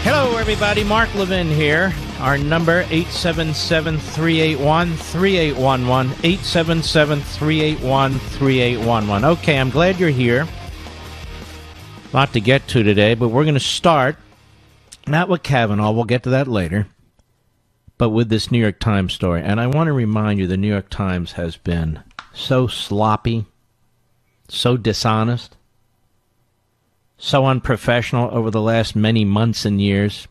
Hello, everybody. Mark Levin here. Our number, 877-381-3811, 877-381-3811. Okay, I'm glad you're here. A lot to get to today, but we're going to start, not with Kavanaugh, we'll get to that later, but with this New York Times story. And I want to remind you, the New York Times has been so sloppy, so dishonest, so unprofessional over the last many months and years,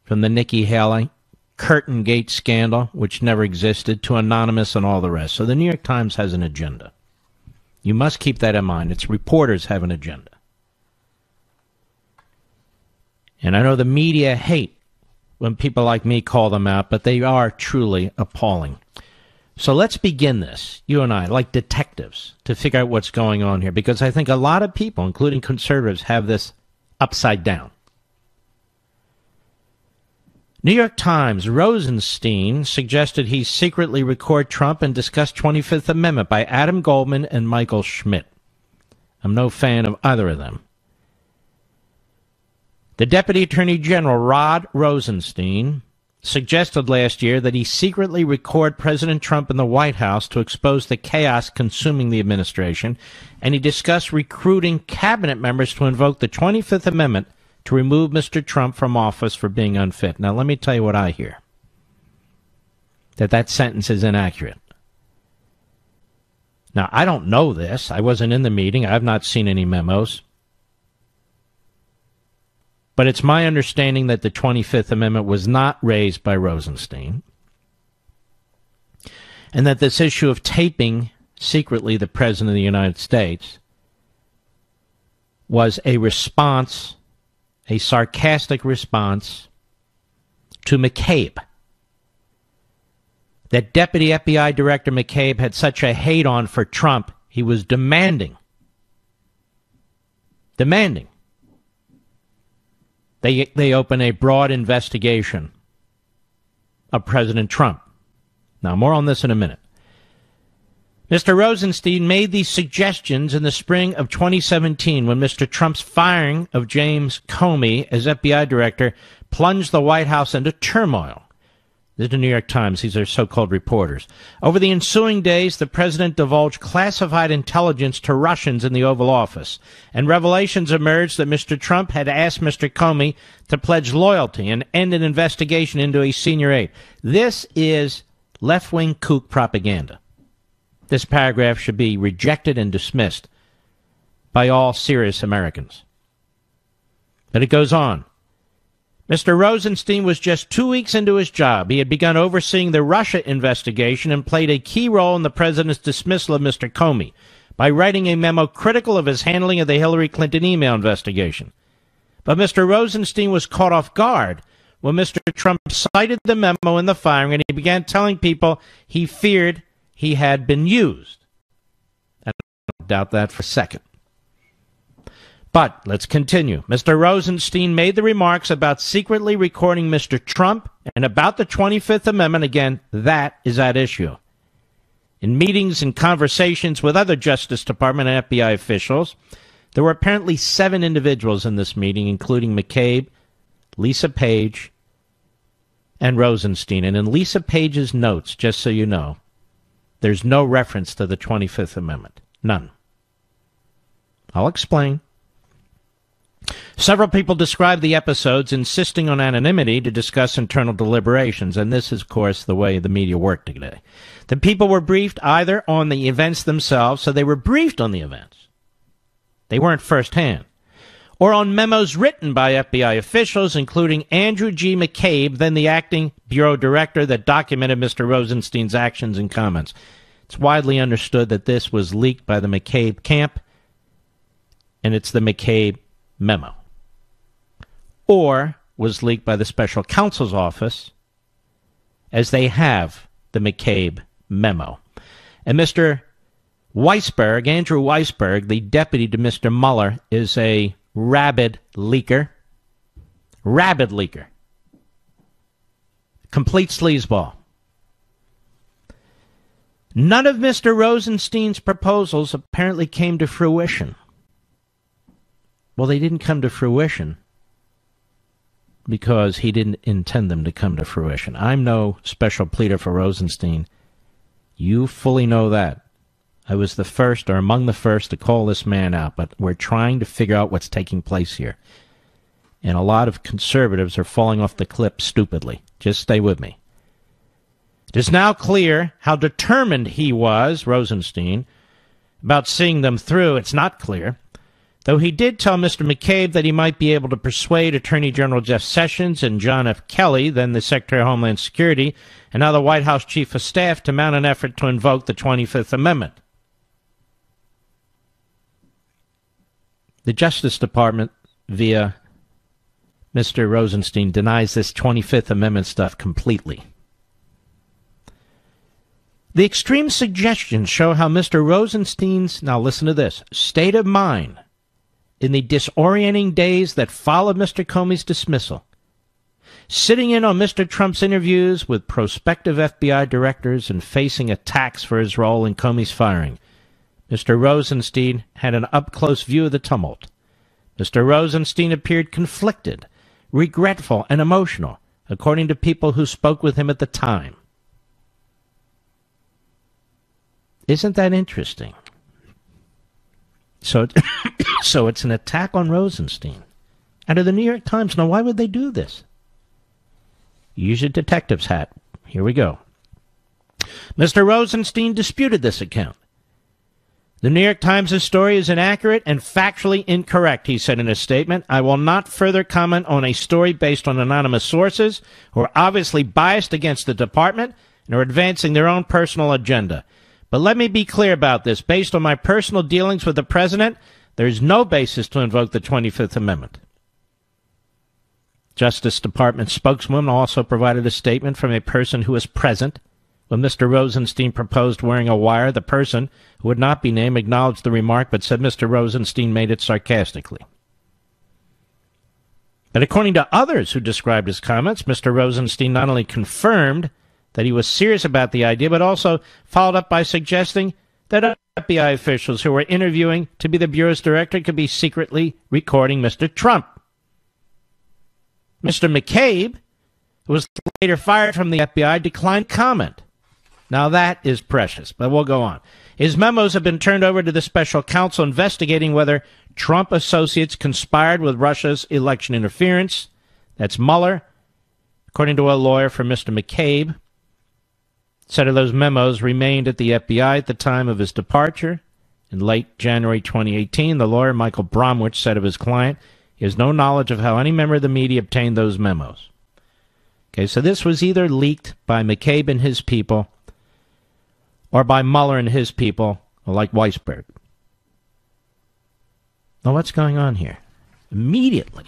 from the Nikki Haley Curtain Gate scandal, which never existed, to Anonymous and all the rest. So the New York Times has an agenda. You must keep that in mind. Its reporters have an agenda. And I know the media hate when people like me call them out, but they are truly appalling. So let's begin this, you and I, like detectives, to figure out what's going on here, because I think a lot of people, including conservatives, have this upside down. New York Times, Rosenstein suggested he secretly record Trump and discuss 25th Amendment by Adam Goldman and Michael Schmidt. I'm no fan of either of them. The Deputy Attorney General, Rod Rosenstein, suggested last year that he secretly record President Trump in the White House to expose the chaos consuming the administration, and he discussed recruiting cabinet members to invoke the 25th Amendment to remove Mr. Trump from office for being unfit. Now, let me tell you what I hear. That sentence is inaccurate. Now, I don't know this. I wasn't in the meeting. I've not seen any memos. But it's my understanding that the 25th Amendment was not raised by Rosenstein, and that this issue of taping secretly the President of the United States was a response, a sarcastic response to McCabe. That Deputy FBI Director McCabe had such a hate on for Trump, he was demanding they open a broad investigation of President Trump. Now, more on this in a minute. Mr. Rosenstein made these suggestions in the spring of 2017 when Mr. Trump's firing of James Comey as FBI director plunged the White House into turmoil. This is the New York Times. These are so-called reporters. Over the ensuing days, the president divulged classified intelligence to Russians in the Oval Office, and revelations emerged that Mr. Trump had asked Mr. Comey to pledge loyalty and end an investigation into a senior aide. This is left-wing kook propaganda. This paragraph should be rejected and dismissed by all serious Americans. But it goes on. Mr. Rosenstein was just 2 weeks into his job. He had begun overseeing the Russia investigation and played a key role in the president's dismissal of Mr. Comey by writing a memo critical of his handling of the Hillary Clinton email investigation. But Mr. Rosenstein was caught off guard when Mr. Trump cited the memo in the firing, and he began telling people he feared he had been used. I don't doubt that for a second. But let's continue. Mr. Rosenstein made the remarks about secretly recording Mr. Trump and about the 25th Amendment. Again, that is at issue. In meetings and conversations with other Justice Department and FBI officials, there were apparently 7 individuals in this meeting, including McCabe, Lisa Page, and Rosenstein. And in Lisa Page's notes, just so you know, there's no reference to the 25th Amendment. None. I'll explain. Several people described the episodes insisting on anonymity to discuss internal deliberations, and this is, of course, the way the media worked today. The people were briefed either on the events themselves, so they were briefed on the events. They weren't firsthand. Or on memos written by FBI officials, including Andrew G. McCabe, then the acting bureau director, that documented Mr. Rosenstein's actions and comments. It's widely understood that this was leaked by the McCabe camp, and it's the McCabe memo, or was leaked by the special counsel's office, as they have the McCabe memo. And Mr. Weisberg, Andrew Weisberg, the deputy to Mr. Mueller, is a rabid leaker. Rabid leaker. Complete sleazeball. None of Mr. Rosenstein's proposals apparently came to fruition. Well, they didn't come to fruition because he didn't intend them to come to fruition. I'm no special pleader for Rosenstein. You fully know that. I was the first, or among the first, to call this man out, but we're trying to figure out what's taking place here. And a lot of conservatives are falling off the cliff stupidly. Just stay with me. It is now clear how determined he was, Rosenstein, about seeing them through. It's not clear, though he did tell Mr. McCabe that he might be able to persuade Attorney General Jeff Sessions and John F. Kelly, then the Secretary of Homeland Security, and now the White House Chief of Staff, to mount an effort to invoke the 25th Amendment. The Justice Department, via Mr. Rosenstein, denies this 25th Amendment stuff completely. The extreme suggestions show how Mr. Rosenstein's, now listen to this, state of mind in the disorienting days that followed Mr. Comey's dismissal, sitting in on Mr. Trump's interviews with prospective FBI directors and facing attacks for his role in Comey's firing, Mr. Rosenstein had an up-close view of the tumult. Mr. Rosenstein appeared conflicted, regretful, and emotional, according to people who spoke with him at the time. Isn't that interesting? So it's an attack on Rosenstein. Out of the New York Times. Now, why would they do this? Use your detective's hat. Here we go. Mr. Rosenstein disputed this account. The New York Times' story is inaccurate and factually incorrect, he said in a statement. I will not further comment on a story based on anonymous sources who are obviously biased against the department and are advancing their own personal agenda. But let me be clear about this. Based on my personal dealings with the president, there is no basis to invoke the 25th Amendment. Justice Department spokeswoman also provided a statement from a person who was present when Mr. Rosenstein proposed wearing a wire. The person, who would not be named, acknowledged the remark but said Mr. Rosenstein made it sarcastically. But according to others who described his comments, Mr. Rosenstein not only confirmed that he was serious about the idea, but also followed up by suggesting that FBI officials who were interviewing to be the Bureau's director could be secretly recording Mr. Trump. Mr. McCabe, who was later fired from the FBI, declined comment. Now that is precious, but we'll go on. His memos have been turned over to the special counsel investigating whether Trump associates conspired with Russia's election interference. That's Mueller, according to a lawyer for Mr. McCabe. Said of those memos remained at the FBI at the time of his departure. In late January 2018, the lawyer, Michael Bromwich, said of his client, he has no knowledge of how any member of the media obtained those memos. Okay, so this was either leaked by McCabe and his people or by Mueller and his people, like Weisberg. Now, what's going on here? Immediately,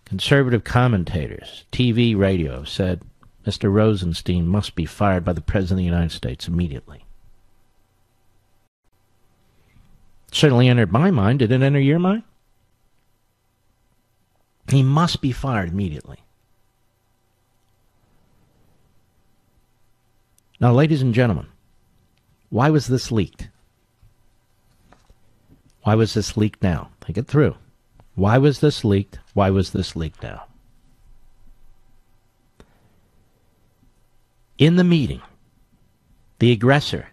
conservative commentators, TV, radio, said Mr. Rosenstein must be fired by the President of the United States immediately. Certainly entered my mind. Did it enter your mind? He must be fired immediately. Now, ladies and gentlemen, why was this leaked? Why was this leaked now? Think it through. Why was this leaked? Why was this leaked now? In the meeting, the aggressor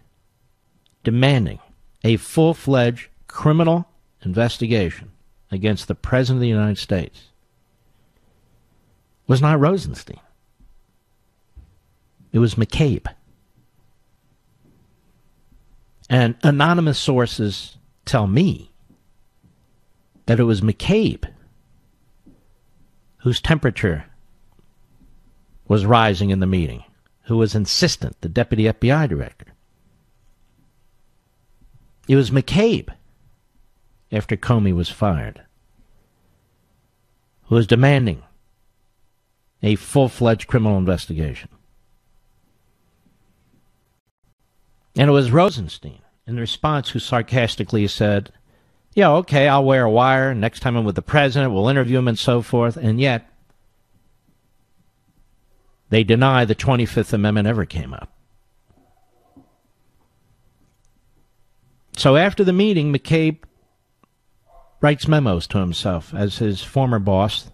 demanding a full-fledged criminal investigation against the President of the United States was not Rosenstein. It was McCabe. And anonymous sources tell me that it was McCabe whose temperature was rising in the meeting, who was insistent, the deputy FBI director. It was McCabe, after Comey was fired, who was demanding a full-fledged criminal investigation. And it was Rosenstein, in response, who sarcastically said, yeah, okay, I'll wear a wire. Next time I'm with the president, we'll interview him and so forth. And yet, they deny the 25th Amendment ever came up. So after the meeting, McCabe writes memos to himself as his former boss,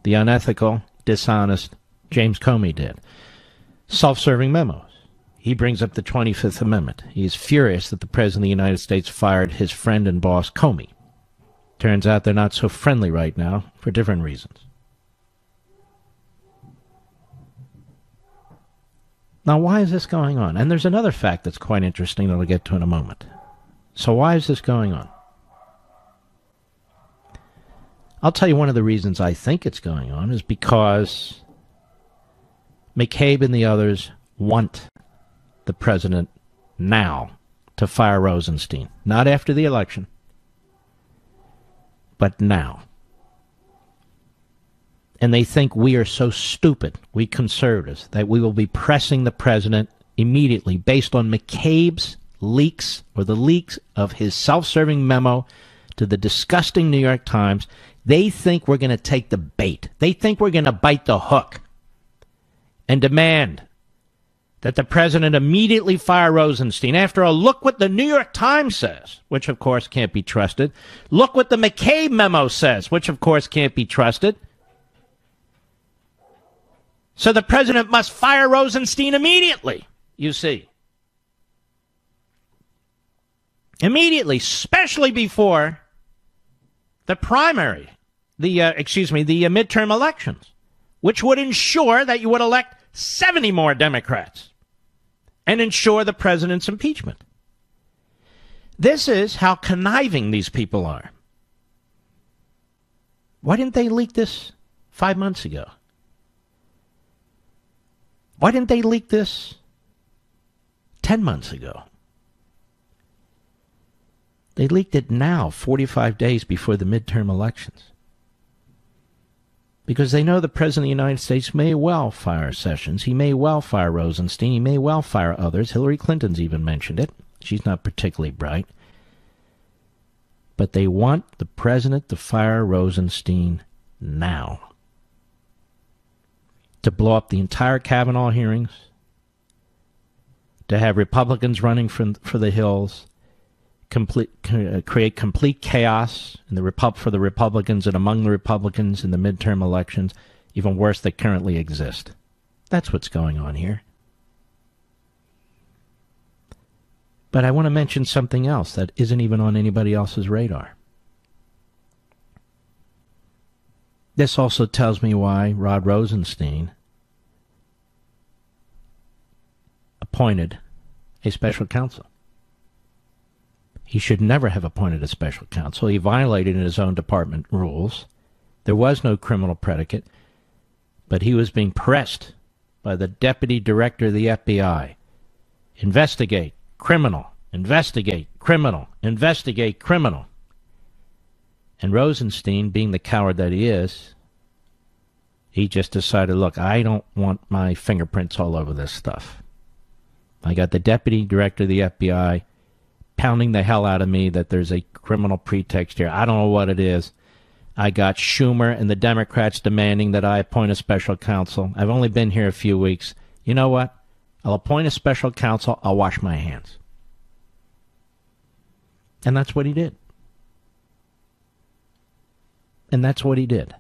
the unethical, dishonest James Comey did. Self-serving memos. He brings up the 25th Amendment. He is furious that the President of the United States fired his friend and boss, Comey. Turns out they're not so friendly right now for different reasons. Now, why is this going on? And there's another fact that's quite interesting that I'll get to in a moment. So why is this going on? I'll tell you one of the reasons I think it's going on is because McCabe and the others want the president now to fire Rosenstein. Not after the election, but now. And they think we are so stupid, we conservatives, that we will be pressing the president immediately based on McCabe's leaks or the leaks of his self-serving memo to the disgusting New York Times. They think we're going to take the bait. They think we're going to bite the hook and demand that the president immediately fire Rosenstein. After all, look what the New York Times says, which of course can't be trusted. Look what the McCabe memo says, which of course can't be trusted. So the president must fire Rosenstein immediately, you see. Immediately, especially before the primary, the midterm elections, which would ensure that you would elect 70 more Democrats and ensure the president's impeachment. This is how conniving these people are. Why didn't they leak this 5 months ago? Why didn't they leak this 10 months ago? They leaked it now, 45 days before the midterm elections. Because they know the President of the United States may well fire Sessions. He may well fire Rosenstein. He may well fire others. Hillary Clinton's even mentioned it. She's not particularly bright. But they want the president to fire Rosenstein now. To blow up the entire Kavanaugh hearings. To have Republicans running for the hills. Create complete chaos for the Republicans and among the Republicans in the midterm elections, even worse that currently exist. That's what's going on here. But I want to mention something else that isn't even on anybody else's radar. This also tells me why Rod Rosenstein appointed a special counsel. He should never have appointed a special counsel. He violated his own department rules. There was no criminal predicate, but he was being pressed by the deputy director of the FBI. Investigate, criminal, investigate, criminal, investigate, criminal. And Rosenstein, being the coward that he is, he just decided, look, I don't want my fingerprints all over this stuff. I got the deputy director of the FBI pounding the hell out of me that there's a criminal pretext here. I don't know what it is. I got Schumer and the Democrats demanding that I appoint a special counsel. I've only been here a few weeks. You know what? I'll appoint a special counsel. I'll wash my hands. And that's what he did. And that's what he did.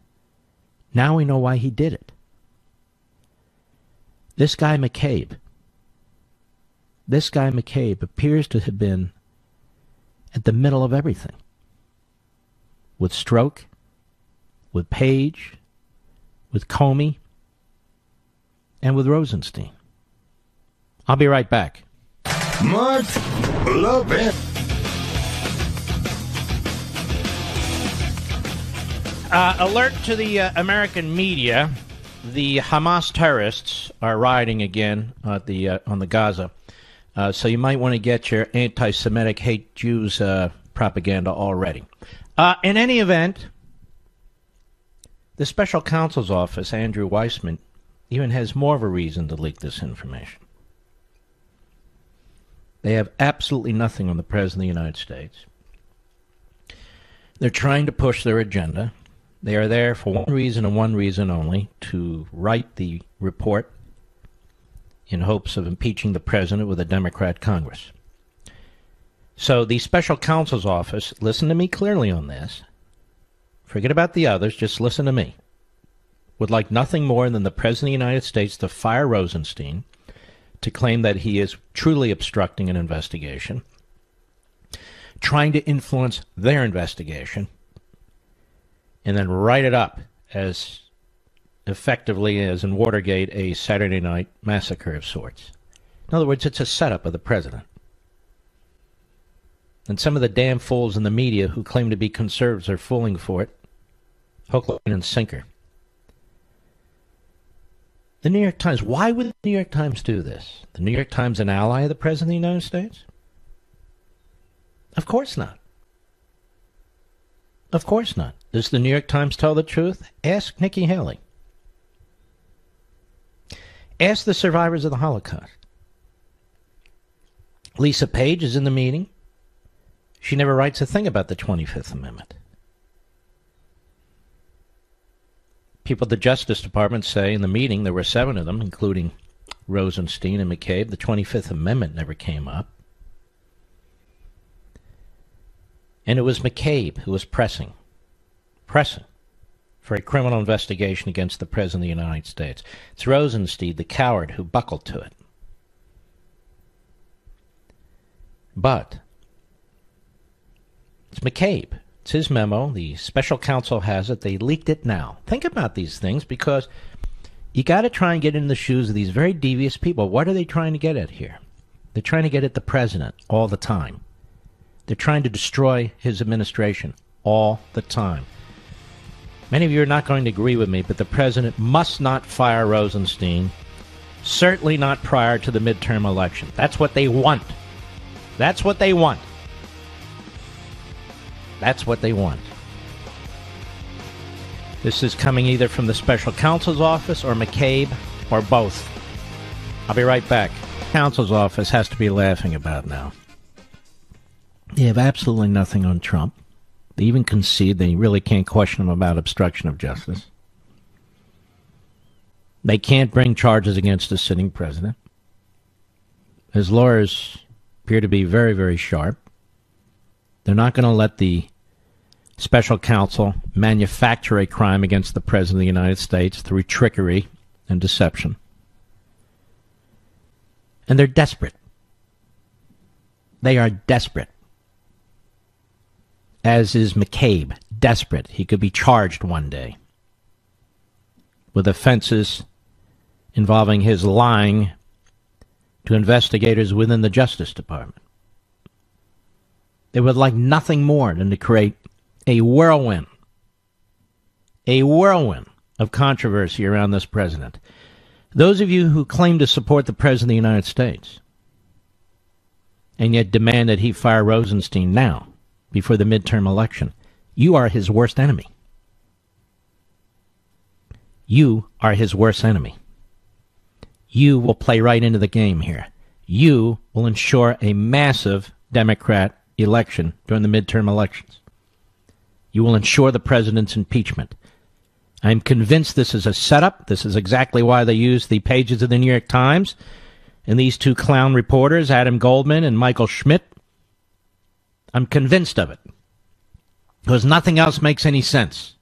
Now we know why he did it. This guy McCabe appears to have been at the middle of everything. With Stroke, with Page, with Comey, and with Rosenstein. I'll be right back. Mark Levin. Alert to the American media. The Hamas terrorists are rioting again at on the Gaza. So you might want to get your anti-Semitic hate Jews propaganda all ready. In any event, the special counsel's office, Andrew Weissman, even has more of a reason to leak this information. They have absolutely nothing on the President of the United States. They're trying to push their agenda. They are there for one reason and one reason only, to write the report in hopes of impeaching the president with a Democrat Congress. So the special counsel's office, listen to me clearly on this. Forget about the others, just listen to me. would like nothing more than the President of the United States to fire Rosenstein, to claim that he is truly obstructing an investigation, trying to influence their investigation, and then write it up as effectively as in Watergate, a Saturday night massacre of sorts. In other words, it's a setup of the president. And some of the damn fools in the media who claim to be conservatives are fooling for it. Hook, line, and sinker. The New York Times, why would the New York Times do this? The New York Times an ally of the President of the United States? Of course not. Of course not. Does the New York Times tell the truth? Ask Nikki Haley. Ask the survivors of the Holocaust. Lisa Page is in the meeting. She never writes a thing about the 25th Amendment. People at the Justice Department say in the meeting, there were 7 of them, including Rosenstein and McCabe, the 25th Amendment never came up. And it was McCabe who was pressing for a criminal investigation against the President of the United States. It's Rosenstein, the coward, who buckled to it. But it's McCabe. It's his memo. The special counsel has it. They leaked it now. Think about these things, because you got to try and get in the shoes of these very devious people. What are they trying to get at here? They're trying to get at the president all the time. They're trying to destroy his administration all the time. Many of you are not going to agree with me, but the president must not fire Rosenstein, certainly not prior to the midterm election. That's what they want. That's what they want. That's what they want. This is coming either from the special counsel's office or McCabe or both. I'll be right back. Counsel's office has to be laughing about now. They have absolutely nothing on Trump. They even concede they really can't question him about obstruction of justice. They can't bring charges against a sitting president. His lawyers appear to be very, very sharp. They're not going to let the special counsel manufacture a crime against the President of the United States through trickery and deception. And they're desperate. They are desperate. As is McCabe, desperate. He could be charged one day with offenses involving his lying to investigators within the Justice Department. They would like nothing more than to create a whirlwind of controversy around this president. Those of you who claim to support the President of the United States and yet demand that he fire Rosenstein now, before the midterm election, you are his worst enemy. You are his worst enemy. You will play right into the game here. You will ensure a massive Democrat election during the midterm elections. You will ensure the president's impeachment. I'm convinced this is a setup. This is exactly why they use the pages of the New York Times and these 2 clown reporters, Adam Goldman and Michael Schmidt. I'm convinced of it, because nothing else makes any sense.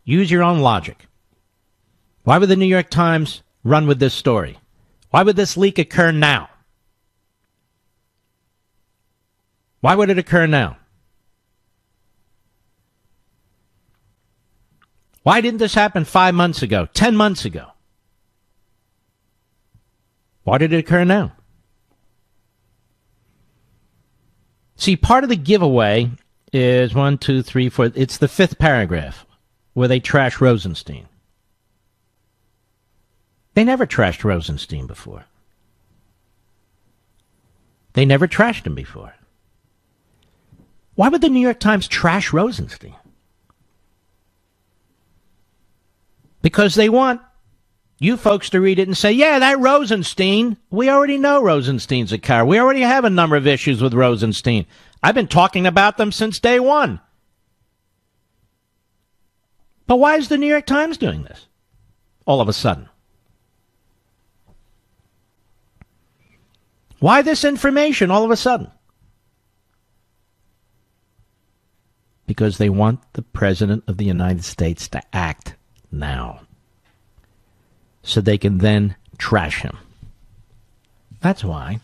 Use your own logic. Why would the New York Times run with this story? Why would this leak occur now? Why would it occur now? Why didn't this happen 5 months ago, 10 months ago? Why did it occur now? See, part of the giveaway is 1, 2, 3, 4. It's the 5th paragraph where they trash Rosenstein. They never trashed Rosenstein before. They never trashed him before. Why would the New York Times trash Rosenstein? Because they want you folks to read it and say, yeah, that Rosenstein, we already know Rosenstein's a coward. We already have a number of issues with Rosenstein. I've been talking about them since day one. But why is the New York Times doing this all of a sudden? Why this information all of a sudden? Because they want the President of the United States to act now. So they can then trash him. That's why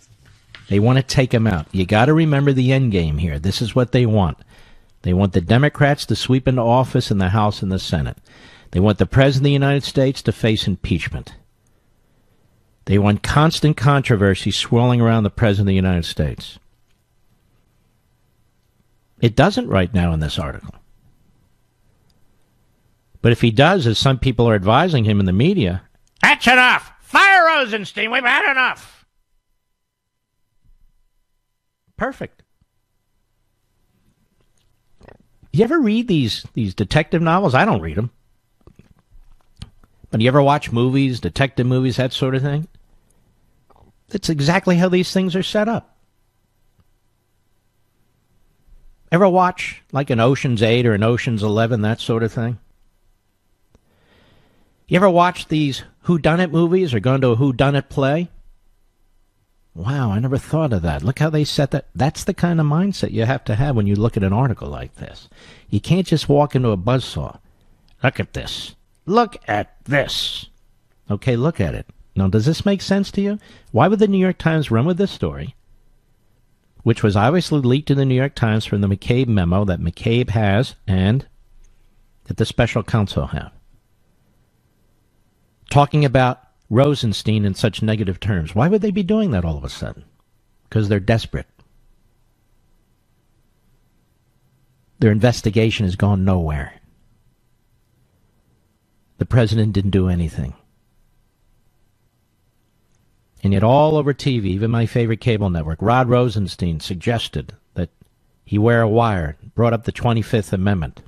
they want to take him out. You got to remember the end game here. This is what they want. They want the Democrats to sweep into office in the House and the Senate. They want the President of the United States to face impeachment. They want constant controversy swirling around the President of the United States. It doesn't right now in this article. But if he does, as some people are advising him in the media, that's enough! Fire Rosenstein! We've had enough! Perfect. You ever read these detective novels? I don't read them. But you ever watch movies, detective movies, that sort of thing? That's exactly how these things are set up. Ever watch like an Ocean's 8 or an Ocean's 11, that sort of thing? You ever watch these whodunit movies or gone to a whodunit play? Wow, I never thought of that. Look how they set that. That's the kind of mindset you have to have when you look at an article like this. You can't just walk into a buzzsaw. Look at this. Look at this. Okay, look at it. Now, does this make sense to you? Why would the New York Times run with this story, which was obviously leaked to the New York Times from the McCabe memo that McCabe has and that the special counsel have, talking about Rosenstein in such negative terms? Why would they be doing that all of a sudden? Because they're desperate. Their investigation has gone nowhere. The president didn't do anything. And yet all over TV, even my favorite cable network, Rod Rosenstein suggested that he wear a wire, brought up the 25th Amendment.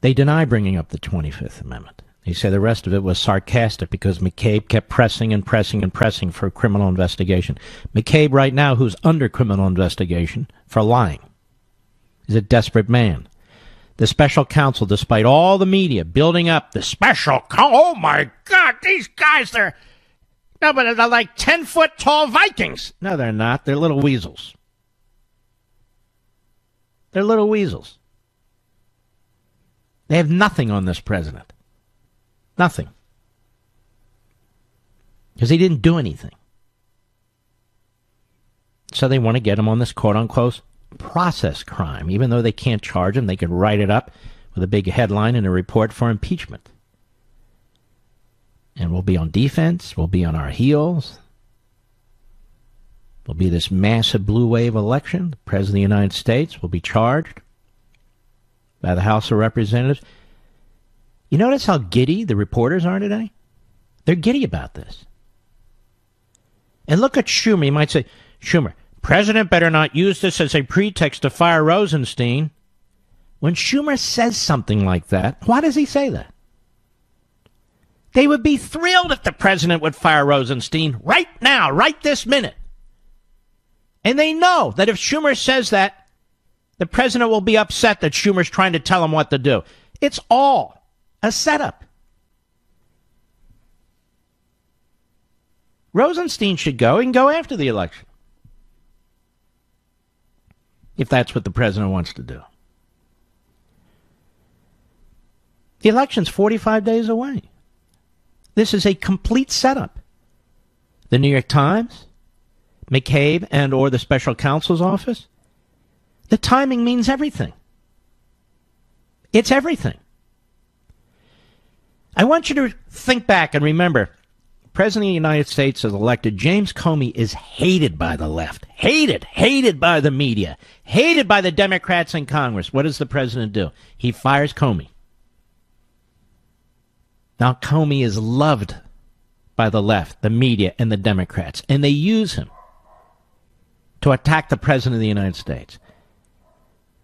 They deny bringing up the 25th Amendment. They say the rest of it was sarcastic because McCabe kept pressing and pressing and pressing for a criminal investigation. McCabe right now, who's under criminal investigation for lying, is a desperate man. The special counsel, despite all the media building up the special oh my God, these guys, they're like 10-foot tall Vikings. No, they're not. They're little weasels. They're little weasels. They have nothing on this president. Nothing. Because he didn't do anything. So they want to get him on this quote-unquote process crime. Even though they can't charge him, they can write it up with a big headline and a report for impeachment. And we'll be on defense. We'll be on our heels. There'll be this massive blue wave election. The President of the United States will be charged by the House of Representatives. You notice how giddy the reporters are today? They're giddy about this. And look at Schumer. You might say, Schumer, President better not use this as a pretext to fire Rosenstein. When Schumer says something like that, why does he say that? They would be thrilled if the president would fire Rosenstein right now, right this minute. And they know that if Schumer says that, the president will be upset that Schumer's trying to tell him what to do. It's all a setup. Rosenstein should go and go after the election, if that's what the president wants to do. The election's 45 days away. This is a complete setup. The New York Times, McCabe, and or the special counsel's office, the timing means everything. It's everything. I want you to think back and remember, the President of the United States is elected. James Comey is hated by the left. Hated by the media. Hated by the Democrats in Congress. What does the president do? He fires Comey. Now Comey is loved by the left, the media, and the Democrats, and they use him to attack the President of the United States.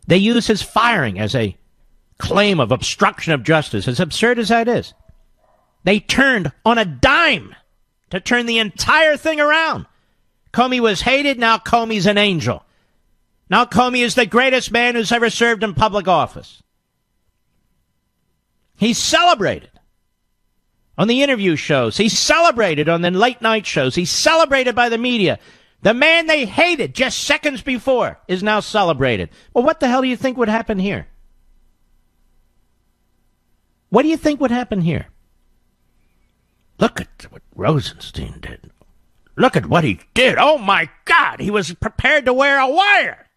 They use his firing as a claim of obstruction of justice, as absurd as that is. They turned on a dime to turn the entire thing around. Comey was hated, now Comey's an angel. Now Comey is the greatest man who's ever served in public office. He's celebrated on the interview shows. He's celebrated on the late night shows. He's celebrated by the media. The man they hated just seconds before is now celebrated. Well, what the hell do you think would happen here? What do you think would happen here? Look at what Rosenstein did. Look at what he did. Oh, my God. He was prepared to wear a wire.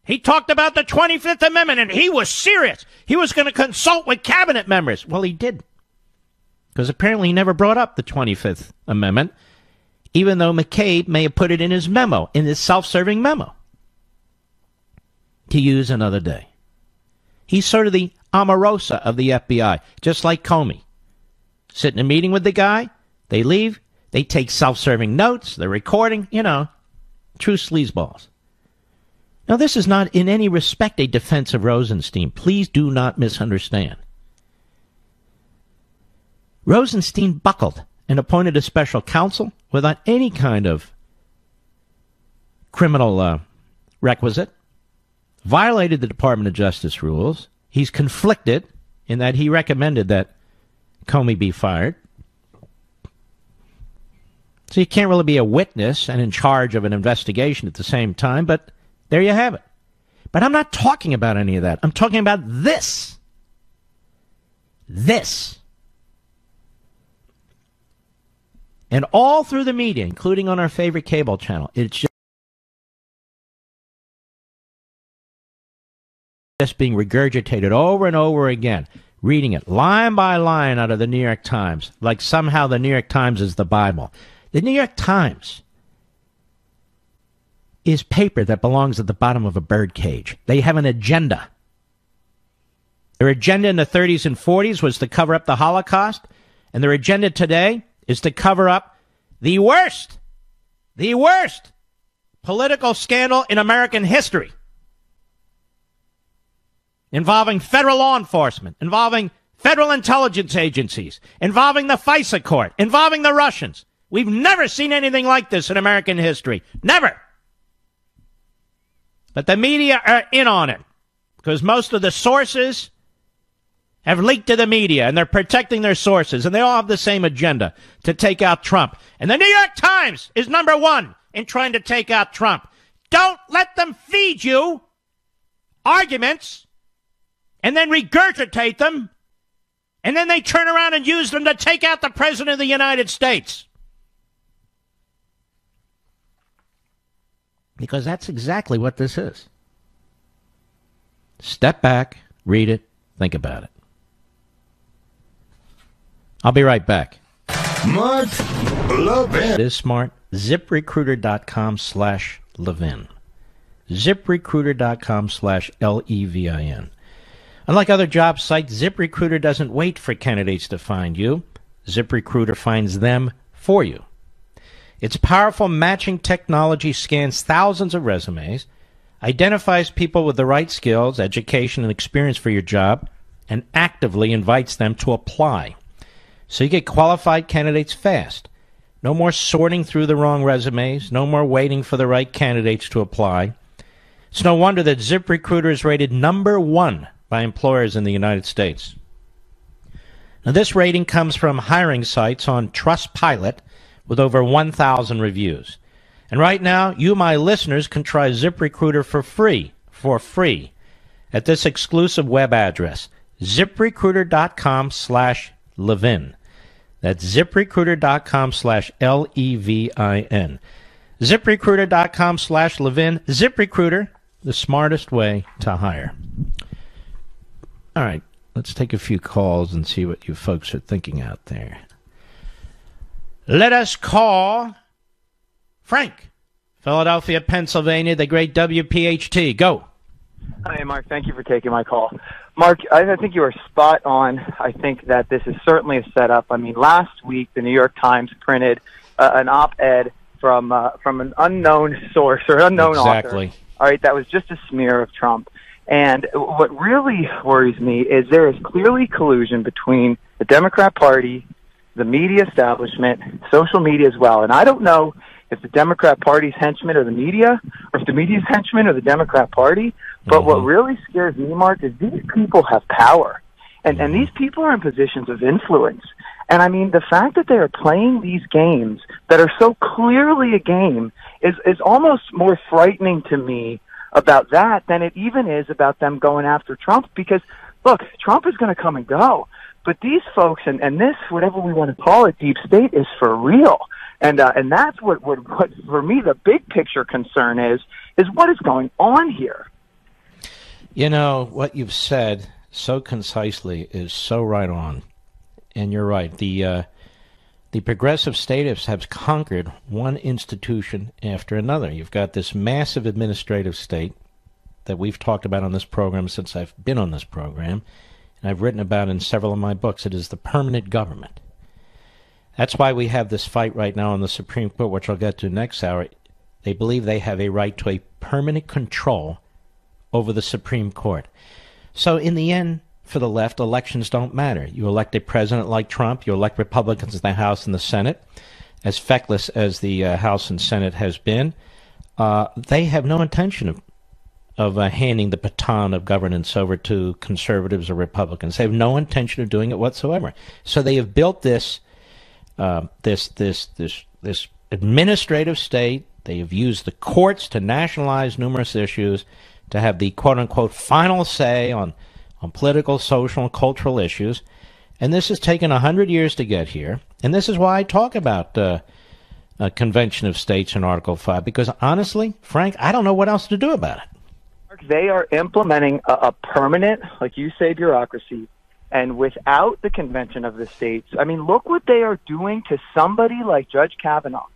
He talked about the 25th Amendment, and he was serious. He was going to consult with cabinet members. Well, he did. Because apparently he never brought up the 25th Amendment, even though McCabe may have put it in his memo, in his self-serving memo, to use another day. He's sort of the Omarosa of the FBI, just like Comey. Sit in a meeting with the guy, they leave, they take self-serving notes, they're recording, true sleazeballs. Now, this is not in any respect a defense of Rosenstein. Please do not misunderstand. Rosenstein buckled and appointed a special counsel without any kind of criminal requisite, violated the Department of Justice rules. He's conflicted in that he recommended that Comey be fired. So you can't really be a witness and in charge of an investigation at the same time, but there you have it. But I'm not talking about any of that. I'm talking about this. This. And all through the media, including on our favorite cable channel, it's just being regurgitated over and over again, reading it line by line out of the New York Times, like somehow the New York Times is the Bible. The New York Times is paper that belongs at the bottom of a bird cage. They have an agenda. Their agenda in the 30s and 40s was to cover up the Holocaust, and their agenda today is to cover up the worst political scandal in American history, involving federal law enforcement, involving federal intelligence agencies, involving the FISA court, involving the Russians. We've never seen anything like this in American history. Never. But the media are in on it because most of the sources have leaked to the media, and they're protecting their sources, and they all have the same agenda, to take out Trump. And the New York Times is number one in trying to take out Trump. Don't let them feed you arguments and then regurgitate them, and then they turn around and use them to take out the President of the United States. Because that's exactly what this is. Step back, read it, think about it. I'll be right back. Mark Levin. It is smart. ZipRecruiter.com/Levin. ZipRecruiter.com/Levin. Unlike other job sites, ZipRecruiter doesn't wait for candidates to find you. ZipRecruiter finds them for you. Its powerful matching technology scans thousands of resumes, identifies people with the right skills, education, and experience for your job, and actively invites them to apply. So you get qualified candidates fast. No more sorting through the wrong resumes. No more waiting for the right candidates to apply. It's no wonder that ZipRecruiter is rated number one by employers in the United States. Now, this rating comes from hiring sites on Trustpilot with over 1,000 reviews. And right now, you, my listeners, can try ZipRecruiter for free, at this exclusive web address, ZipRecruiter.com/Levin. That's ZipRecruiter.com/Levin. ZipRecruiter.com/Levin. ZipRecruiter, the smartest way to hire. All right, let's take a few calls and see what you folks are thinking out there. Let us call Frank, Philadelphia, Pennsylvania, the great WPHT. Go. Hi, Mark. Thank you for taking my call. Mark, I think you are spot on. I think that this is certainly a setup. I mean, last week, the New York Times printed an op-ed from an unknown source or unknown author. All right, that was just a smear of Trump. And what really worries me is there is clearly collusion between the Democrat Party, the media establishment, social media as well. And I don't know if the Democrat Party's henchmen are the media, or if the media's henchmen are the Democrat Party. But what really scares me, Mark, is these people have power. And these people are in positions of influence. And, I mean, the fact that they are playing these games that are so clearly a game is almost more frightening to me about that than it even is about them going after Trump. Because look, Trump is going to come and go, but these folks and this, whatever we want to call it, deep state is for real. And that's what for me the big picture concern is what is going on here. You know, what you've said so concisely is so right on. And you're right. The progressive statists have conquered one institution after another. You've got this massive administrative state that we've talked about on this program since I've been on this program, and I've written about in several of my books. It is the permanent government. That's why we have this fight right now on the Supreme Court, which I'll get to next hour. They believe they have a right to a permanent control over the Supreme Court. So in the end, for the left, elections don't matter. You elect a president like Trump, you elect Republicans in the House and the Senate. As feckless as the House and Senate has been, they have no intention of handing the baton of governance over to conservatives or Republicans. They have no intention of doing it whatsoever. So they have built this administrative state. They have used the courts to nationalize numerous issues, to have the quote-unquote final say on political, social, and cultural issues. And this has taken 100 years to get here. And this is why I talk about a Convention of States in Article 5, because honestly, Frank, I don't know what else to do about it. They are implementing a permanent, like you say, bureaucracy. And without the Convention of the States, I mean, look what they are doing to somebody like Judge Kavanaugh,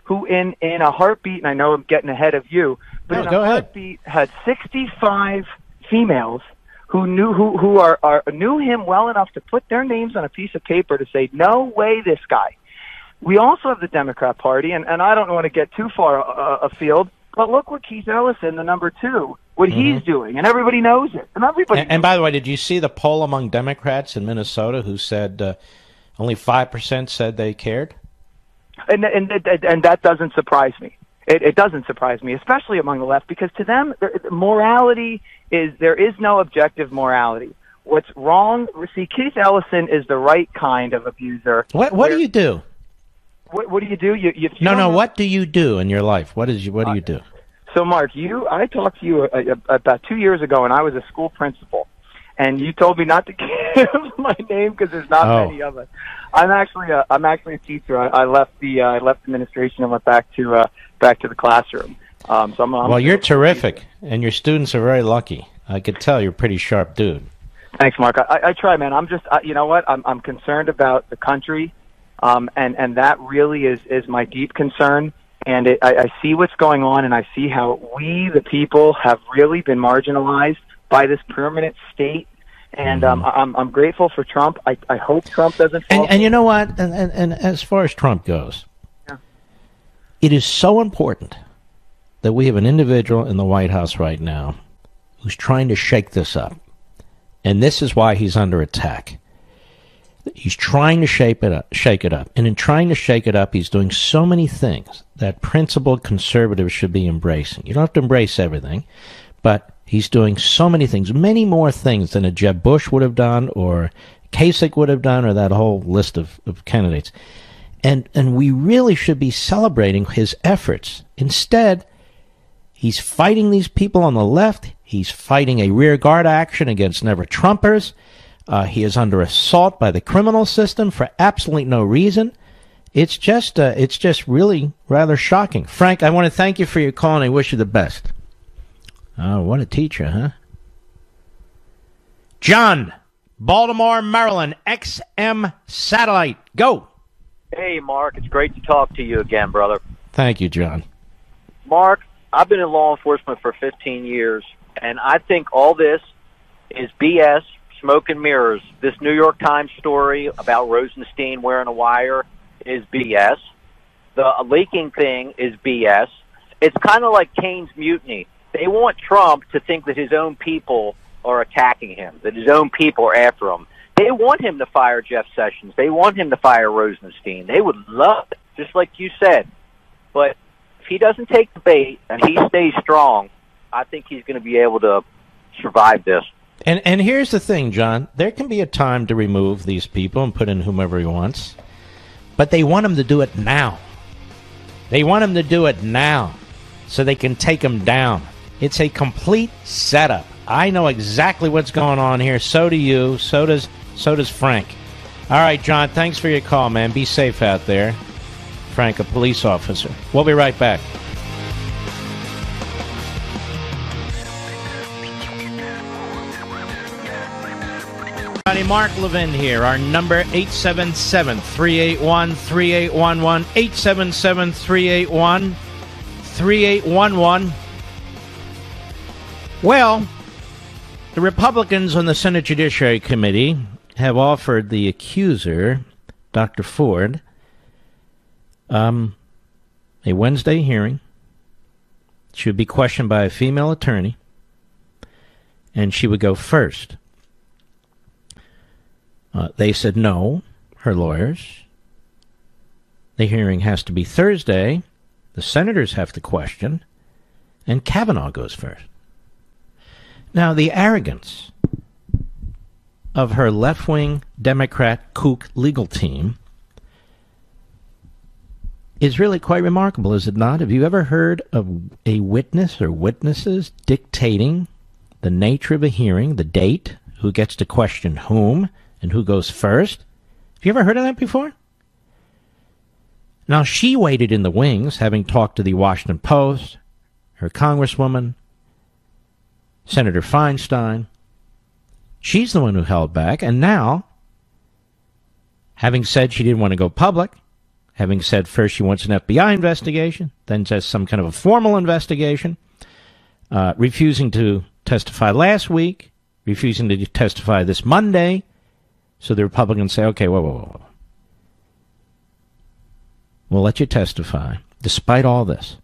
who in a heartbeat, and I know I'm getting ahead of you, but in a heartbeat had 65 females who knew him well enough to put their names on a piece of paper to say, no way, this guy. We also have the Democrat Party, and I don't want to get too far afield, but look what Keith Ellison, the number 2, what he's doing, and everybody knows it. And by the way, did you see the poll among Democrats in Minnesota who said only 5% said they cared? And that doesn't surprise me. It doesn't surprise me, especially among the left, because to them, morality there is no objective morality. What's wrong? See, Keith Ellison is the right kind of abuser. What do you do? What do you do? What do you do in your life? What do you do? So, Mark, I talked to you about 2 years ago, and I was a school principal, and you told me not to give my name because there's not many of us. I'm actually a teacher. I left the administration and went back to the classroom. Well, you're terrific, and your students are very lucky. I could tell you're a pretty sharp dude. Thanks, Mark. I try, man. I'm just, you know what? I'm concerned about the country, and that really is my deep concern. And I see what's going on, and I see how we, the people, have really been marginalized by this permanent state. And I'm grateful for Trump. I hope Trump doesn't fall. And you know what? And as far as Trump goes, it is so important that we have an individual in the White House right now who's trying to shake this up. And this is why he's under attack. He's trying to shake it up. And in trying to shake it up, he's doing so many things that principled conservatives should be embracing. You don't have to embrace everything, but he's doing so many things, many more things than a Jeb Bush would have done or Kasich would have done or that whole list of candidates. And we really should be celebrating his efforts. Instead, he's fighting these people on the left. He's fighting a rearguard action against never-Trumpers. He is under assault by the criminal system for absolutely no reason. It's just really rather shocking. Frank, I want to thank you for your call, and I wish you the best. Oh, what a teacher, huh? John, Baltimore, Maryland, XM Satellite. Go. Hey, Mark. It's great to talk to you again, brother. Thank you, John. Mark, I've been in law enforcement for 15 years, and I think all this is BS, smoke and mirrors. This New York Times story about Rosenstein wearing a wire is BS. The leaking thing is BS. It's kind of like Kane's mutiny. They want Trump to think that his own people are attacking him, that his own people are after him. They want him to fire Jeff Sessions. They want him to fire Rosenstein. They would love it, just like you said. But if he doesn't take the bait and he stays strong, I think he's going to be able to survive this. And here's the thing, John. There can be a time to remove these people and put in whomever he wants. But they want him to do it now. They want him to do it now so they can take him down. It's a complete setup. I know exactly what's going on here. So do you. So does Frank. All right, John, thanks for your call, man. Be safe out there. Frank, a police officer. We'll be right back. Mark Levin here. Our number 877-381-3811. 877-381-3811. Well, the Republicans on the Senate Judiciary Committee have offered the accuser, Dr. Ford, a Wednesday hearing. She would be questioned by a female attorney, and she would go first. They said no, her lawyers. The hearing has to be Thursday. The senators have to question, and Kavanaugh goes first. Now, the arrogance of her left-wing Democrat kook legal team is really quite remarkable, is it not? Have you ever heard of a witness or witnesses dictating the nature of a hearing, the date, who gets to question whom, and who goes first? Have you ever heard of that before? Now, she waited in the wings, having talked to the Washington Post, her congresswoman, Senator Feinstein. She's the one who held back, and now, having said she didn't want to go public, having said first she wants an FBI investigation, then says some kind of a formal investigation, refusing to testify last week, refusing to testify this Monday, so the Republicans say, okay, whoa. We'll let you testify, despite all this.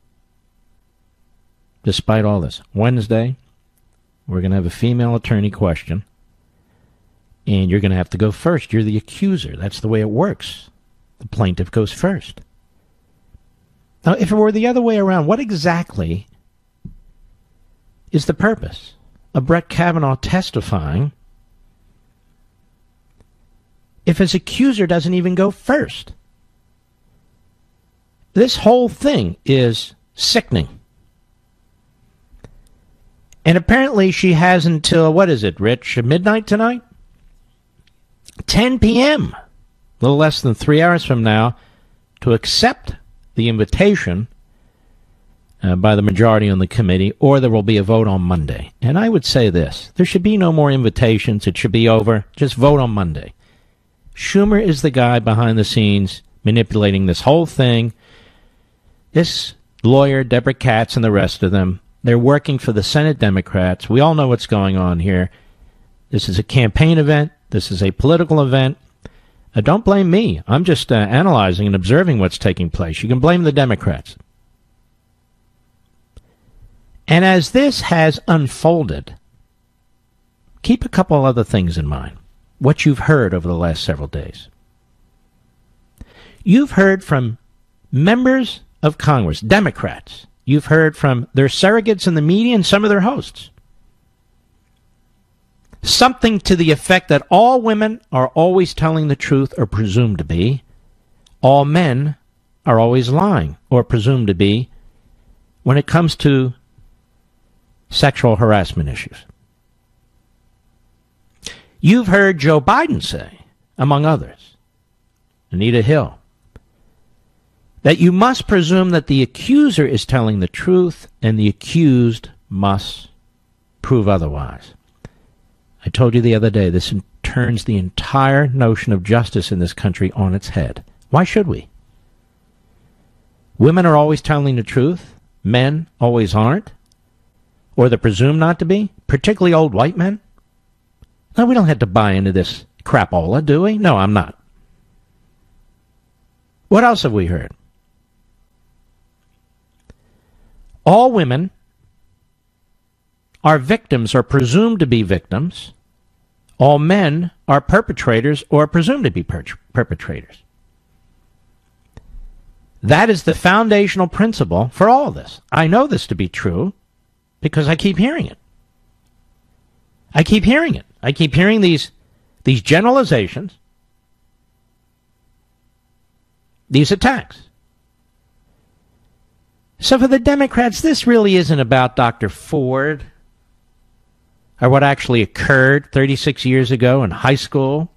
Despite all this. Wednesday, we're going to have a female attorney question, and you're going to have to go first. You're the accuser. That's the way it works. The plaintiff goes first. Now, if it were the other way around, what exactly is the purpose of Brett Kavanaugh testifying if his accuser doesn't even go first? This whole thing is sickening. And apparently she has until, what is it, Rich, midnight tonight? 10 p.m., a little less than 3 hours from now, to accept the invitation by the majority on the committee, or there will be a vote on Monday. And I would say this, there should be no more invitations. It should be over. Just vote on Monday. Schumer is the guy behind the scenes manipulating this whole thing. This lawyer, Deborah Katz, and the rest of them, they're working for the Senate Democrats. We all know what's going on here. This is a campaign event. This is a political event. Don't blame me. I'm just analyzing and observing what's taking place. You can blame the Democrats. And as this has unfolded, keep a couple other things in mind. What you've heard over the last several days. You've heard from members of Congress, Democrats. You've heard from their surrogates in the media and some of their hosts. Something to the effect that all women are always telling the truth or presumed to be. All men are always lying or presumed to be when it comes to sexual harassment issues. You've heard Joe Biden say, among others, Anita Hill, that you must presume that the accuser is telling the truth and the accused must prove otherwise. I told you the other day, this turns the entire notion of justice in this country on its head. Why should we? Women are always telling the truth. Men always aren't. Or they're presumed not to be. Particularly old white men. No, we don't have to buy into this crapola, do we? No, I'm not. What else have we heard? All women are victims or presumed to be victims. All men are perpetrators or presumed to be perpetrators. That is the foundational principle for all of this. I know this to be true because I keep hearing it. I keep hearing it. I keep hearing these generalizations, these attacks. So for the Democrats, this really isn't about Dr. Ford or what actually occurred 36 years ago in high school,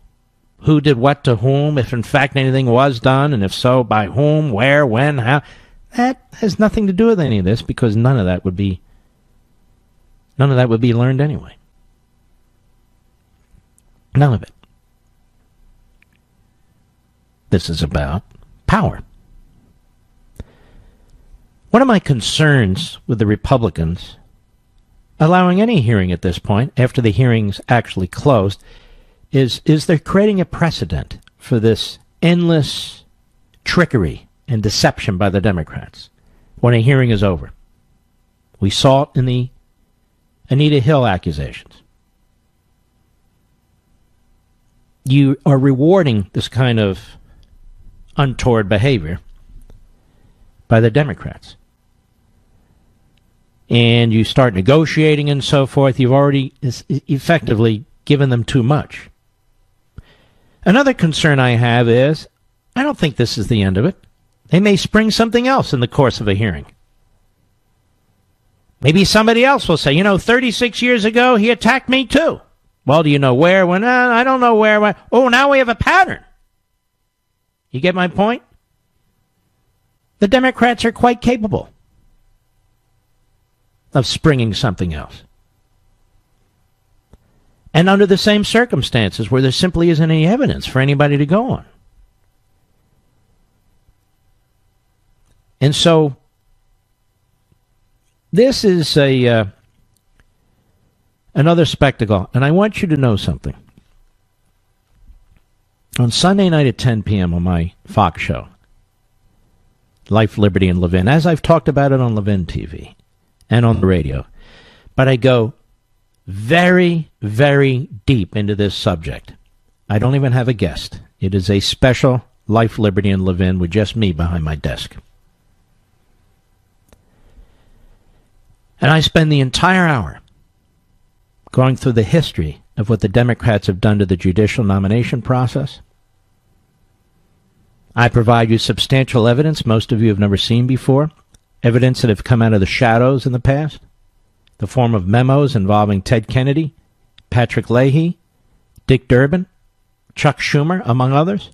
who did what to whom, if in fact anything was done, and if so, by whom, where, when, how. That has nothing to do with any of this, because none of that would be learned anyway. None of it. This is about power. One of my concerns with the Republicans allowing any hearing at this point, after the hearing's actually closed, is they're creating a precedent for this endless trickery and deception by the Democrats when a hearing is over. We saw it in the Anita Hill accusations. You are rewarding this kind of untoward behavior by the Democrats. And you start negotiating and so forth, you've already effectively given them too much. Another concern I have is, I don't think this is the end of it. They may spring something else in the course of a hearing. Maybe somebody else will say, 36 years ago, he attacked me too. Well, do you know where? When? I don't know where. When. Oh, now we have a pattern. You get my point? The Democrats are quite capable of springing something else. And under the same circumstances where there simply isn't any evidence for anybody to go on. And so, this is another spectacle. And I want you to know something. On Sunday night at 10 p.m. on my Fox show, Life, Liberty, and Levin, as I've talked about it on Levin TV and on the radio, but I go very, very deep into this subject. I don't even have a guest. It is a special Life, Liberty, and Levin with just me behind my desk. And I spend the entire hour going through the history of what the Democrats have done to the judicial nomination process. I provide you substantial evidence most of you have never seen before, evidence that have come out of the shadows in the past, the form of memos involving Ted Kennedy, Patrick Leahy, Dick Durbin, Chuck Schumer, among others.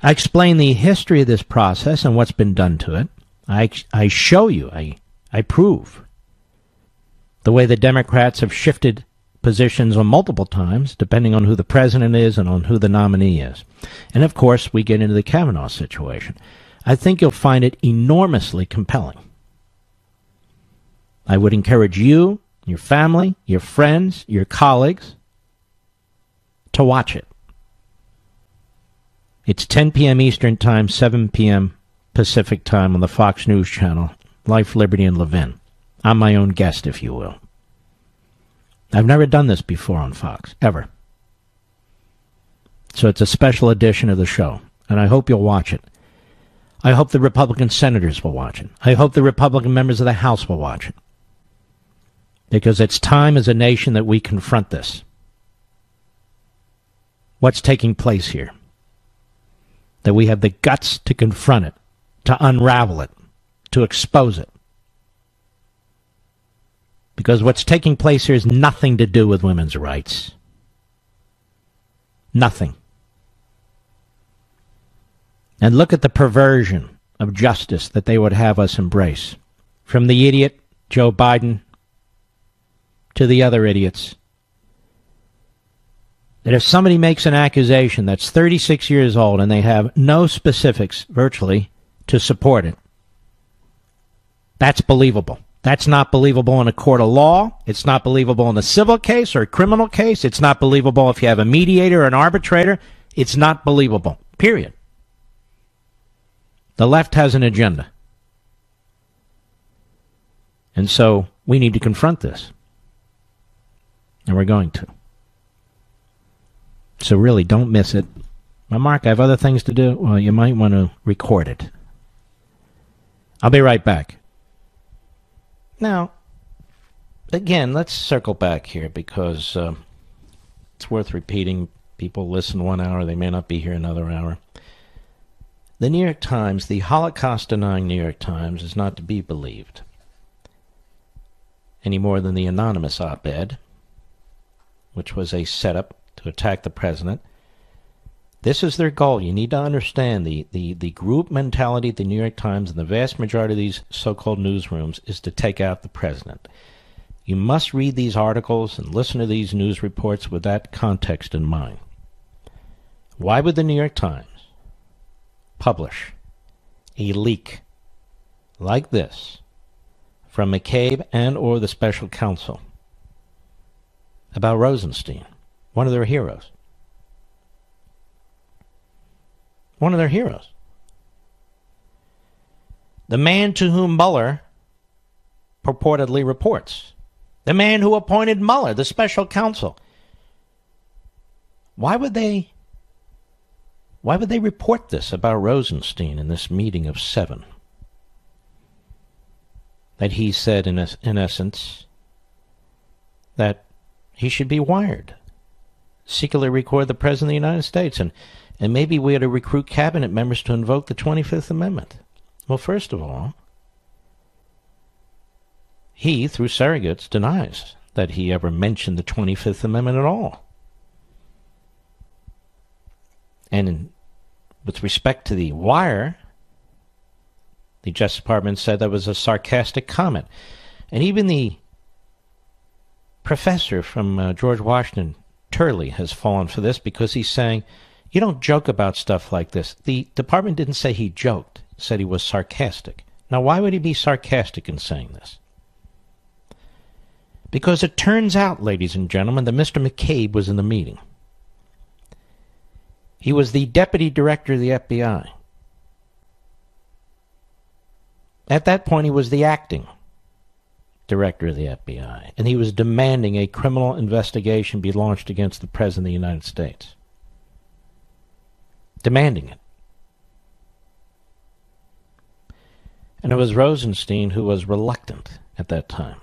I explain the history of this process and what's been done to it. I show you, I prove the way the Democrats have shifted positions on multiple times, depending on who the president is and on who the nominee is. And of course, we get into the Kavanaugh situation. I think you'll find it enormously compelling. I would encourage you, your family, your friends, your colleagues to watch it. It's 10 p.m. Eastern Time, 7 p.m. Pacific Time on the Fox News Channel, Life, Liberty, and Levin. I'm my own guest, if you will. I've never done this before on Fox, ever. So it's a special edition of the show, and I hope you'll watch it. I hope the Republican senators will watch it. I hope the Republican members of the House will watch it. Because it's time as a nation that we confront this. What's taking place here? That we have the guts to confront it, to unravel it, to expose it. Because what's taking place here has nothing to do with women's rights. Nothing. And look at the perversion of justice that they would have us embrace. From the idiot Joe Biden to the other idiots. That if somebody makes an accusation that's 36 years old and they have no specifics, virtually, to support it, that's believable. That's not believable in a court of law. It's not believable in a civil case or a criminal case. It's not believable if you have a mediator or an arbitrator. It's not believable. Period. The left has an agenda. And so we need to confront this. And we're going to. So really, don't miss it. Well, Mark, I have other things to do. Well, you might want to record it. I'll be right back. Now, again, let's circle back here because it's worth repeating. People listen 1 hour, they may not be here another hour. The New York Times, the Holocaust-denying New York Times, is not to be believed. any more than the anonymous op-ed, which was a setup to attack the president. This is their goal. You need to understand the group mentality at the New York Times and the vast majority of these so-called newsrooms is to take out the president. You must read these articles and listen to these news reports with that context in mind. Why would the New York Times publish a leak like this from McCabe and or the special counsel about Rosenstein, one of their heroes? One of their heroes. The man to whom Mueller purportedly reports. The man who appointed Mueller, the special counsel. Why would they report this about Rosenstein in this meeting of 7? That he said, in essence, that he should be wired. Secretly record the President of the United States. And maybe we ought to recruit cabinet members to invoke the 25th Amendment. Well, first of all, he, through surrogates, denies that he ever mentioned the 25th Amendment at all. And with respect to the wire, the Justice Department said that was a sarcastic comment. And even the professor from George Washington, Turley, has fallen for this because he's saying, you don't joke about stuff like this. The department didn't say he joked. It said he was sarcastic. Now, why would he be sarcastic in saying this? Because it turns out, ladies and gentlemen, that Mr. McCabe was in the meeting. He was the deputy director of the FBI. At that point, he was the acting director of the FBI, and he was demanding a criminal investigation be launched against the President of the United States. Demanding it. And it was Rosenstein who was reluctant at that time.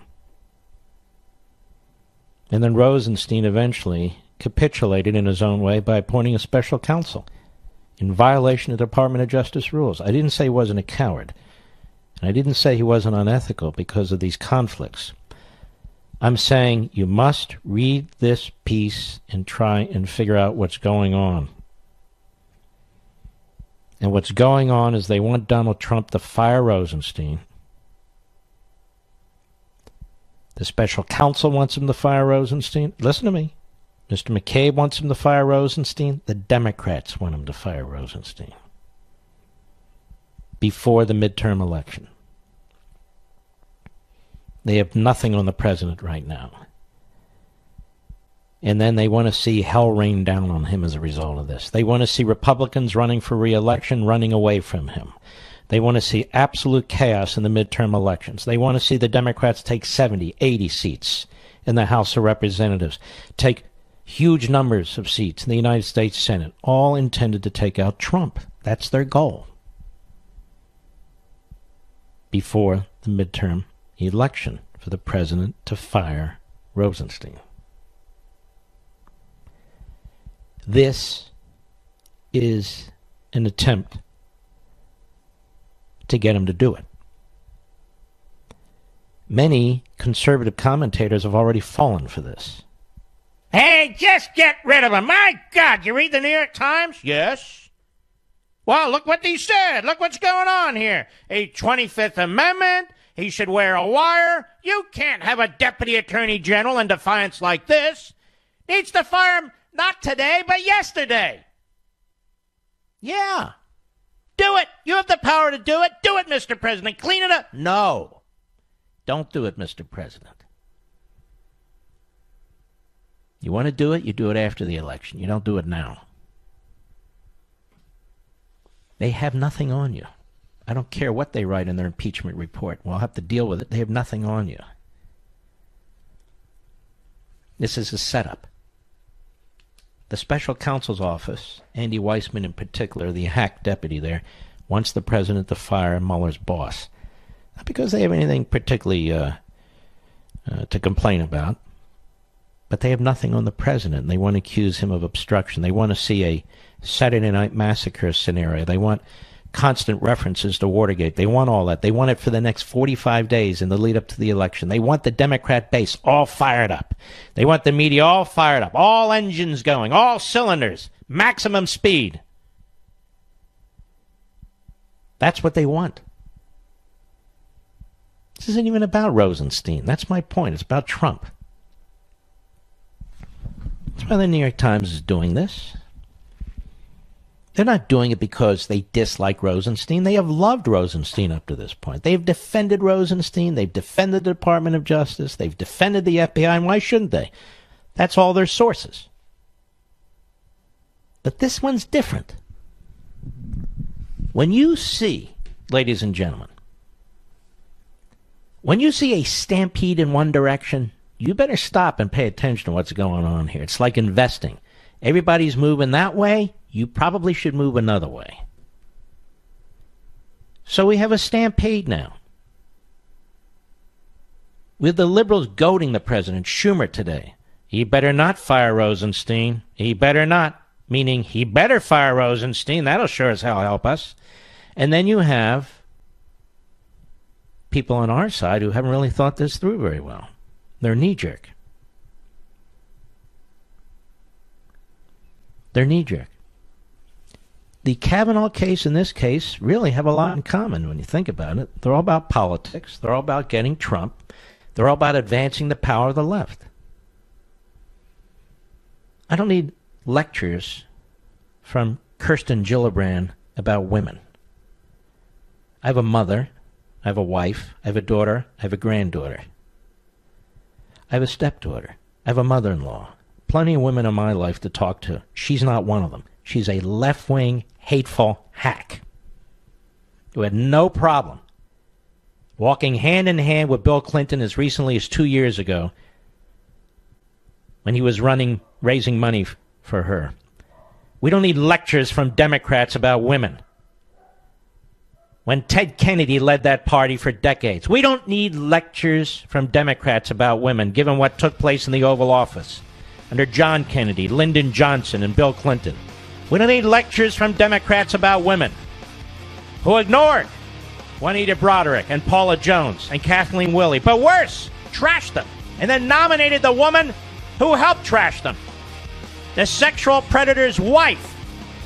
And then Rosenstein eventually capitulated in his own way by appointing a special counsel in violation of the Department of Justice rules. I didn't say he wasn't a coward. And I didn't say he wasn't unethical because of these conflicts. I'm saying you must read this piece and try and figure out what's going on. And what's going on is they want Donald Trump to fire Rosenstein. The special counsel wants him to fire Rosenstein. Listen to me. Mr. McCabe wants him to fire Rosenstein. The Democrats want him to fire Rosenstein before the midterm election. They have nothing on the president right now. And then they want to see hell rain down on him as a result of this. They want to see Republicans running for re-election running away from him. They want to see absolute chaos in the midterm elections. They want to see the Democrats take 70, 80 seats in the House of Representatives, take huge numbers of seats in the United States Senate, all intended to take out Trump. That's their goal before the midterm election, for the president to fire Rosenstein. This is an attempt to get him to do it. Many conservative commentators have already fallen for this. Hey, just get rid of him. My God, you read the New York Times? Yes. Well, look what he said. Look what's going on here. A 25th Amendment. He should wear a wire. You can't have a deputy attorney general in defiance like this. Needs to fire him not today, but yesterday. Yeah. Do it. You have the power to do it. Do it, Mr. President. Clean it up. No. Don't do it, Mr. President. You want to do it, you do it after the election. You don't do it now. They have nothing on you. I don't care what they write in their impeachment report. We'll have to deal with it. They have nothing on you. This is a setup. The special counsel's office, Andy Weissman in particular, the hack deputy there, wants the president to fire Mueller's boss. Not because they have anything particularly to complain about, but they have nothing on the president, and they want to accuse him of obstruction. They want to see a Saturday Night Massacre scenario. They want constant references to Watergate. They want all that. They want it for the next 45 days in the lead up to the election. They want the Democrat base all fired up. They want the media all fired up, all engines going, all cylinders, maximum speed. That's what they want. This isn't even about Rosenstein. That's my point. It's about Trump. That's why the New York Times is doing this. They're not doing it because they dislike Rosenstein. They have loved Rosenstein up to this point. They've defended Rosenstein. They've defended the Department of Justice. They've defended the FBI. And why shouldn't they? That's all their sources. But this one's different. When you see, ladies and gentlemen, when you see a stampede in one direction, you better stop and pay attention to what's going on here. It's like investing. Everybody's moving that way. You probably should move another way. So we have a stampede now. With the liberals goading the president, Schumer today. He better not fire Rosenstein. He better not. Meaning he better fire Rosenstein. That'll sure as hell help us. And then you have people on our side who haven't really thought this through very well. They're knee-jerk. They're knee-jerk. The Kavanaugh case and this case really have a lot in common when you think about it. They're all about politics. They're all about getting Trump. They're all about advancing the power of the left. I don't need lectures from Kirsten Gillibrand about women. I have a mother. I have a wife. I have a daughter. I have a granddaughter. I have a stepdaughter. I have a mother-in-law. Plenty of women in my life to talk to. She's not one of them. She's a left-wing, hateful hack who had no problem walking hand in hand with Bill Clinton as recently as 2 years ago when he was raising money for her. We don't need lectures from Democrats about women. When Ted Kennedy led that party for decades, we don't need lectures from Democrats about women, given what took place in the Oval Office under John Kennedy, Lyndon Johnson, and Bill Clinton. We don't need lectures from Democrats about women who ignored Juanita Broderick and Paula Jones and Kathleen Willey, but worse, trashed them, and then nominated the woman who helped trash them, the sexual predator's wife,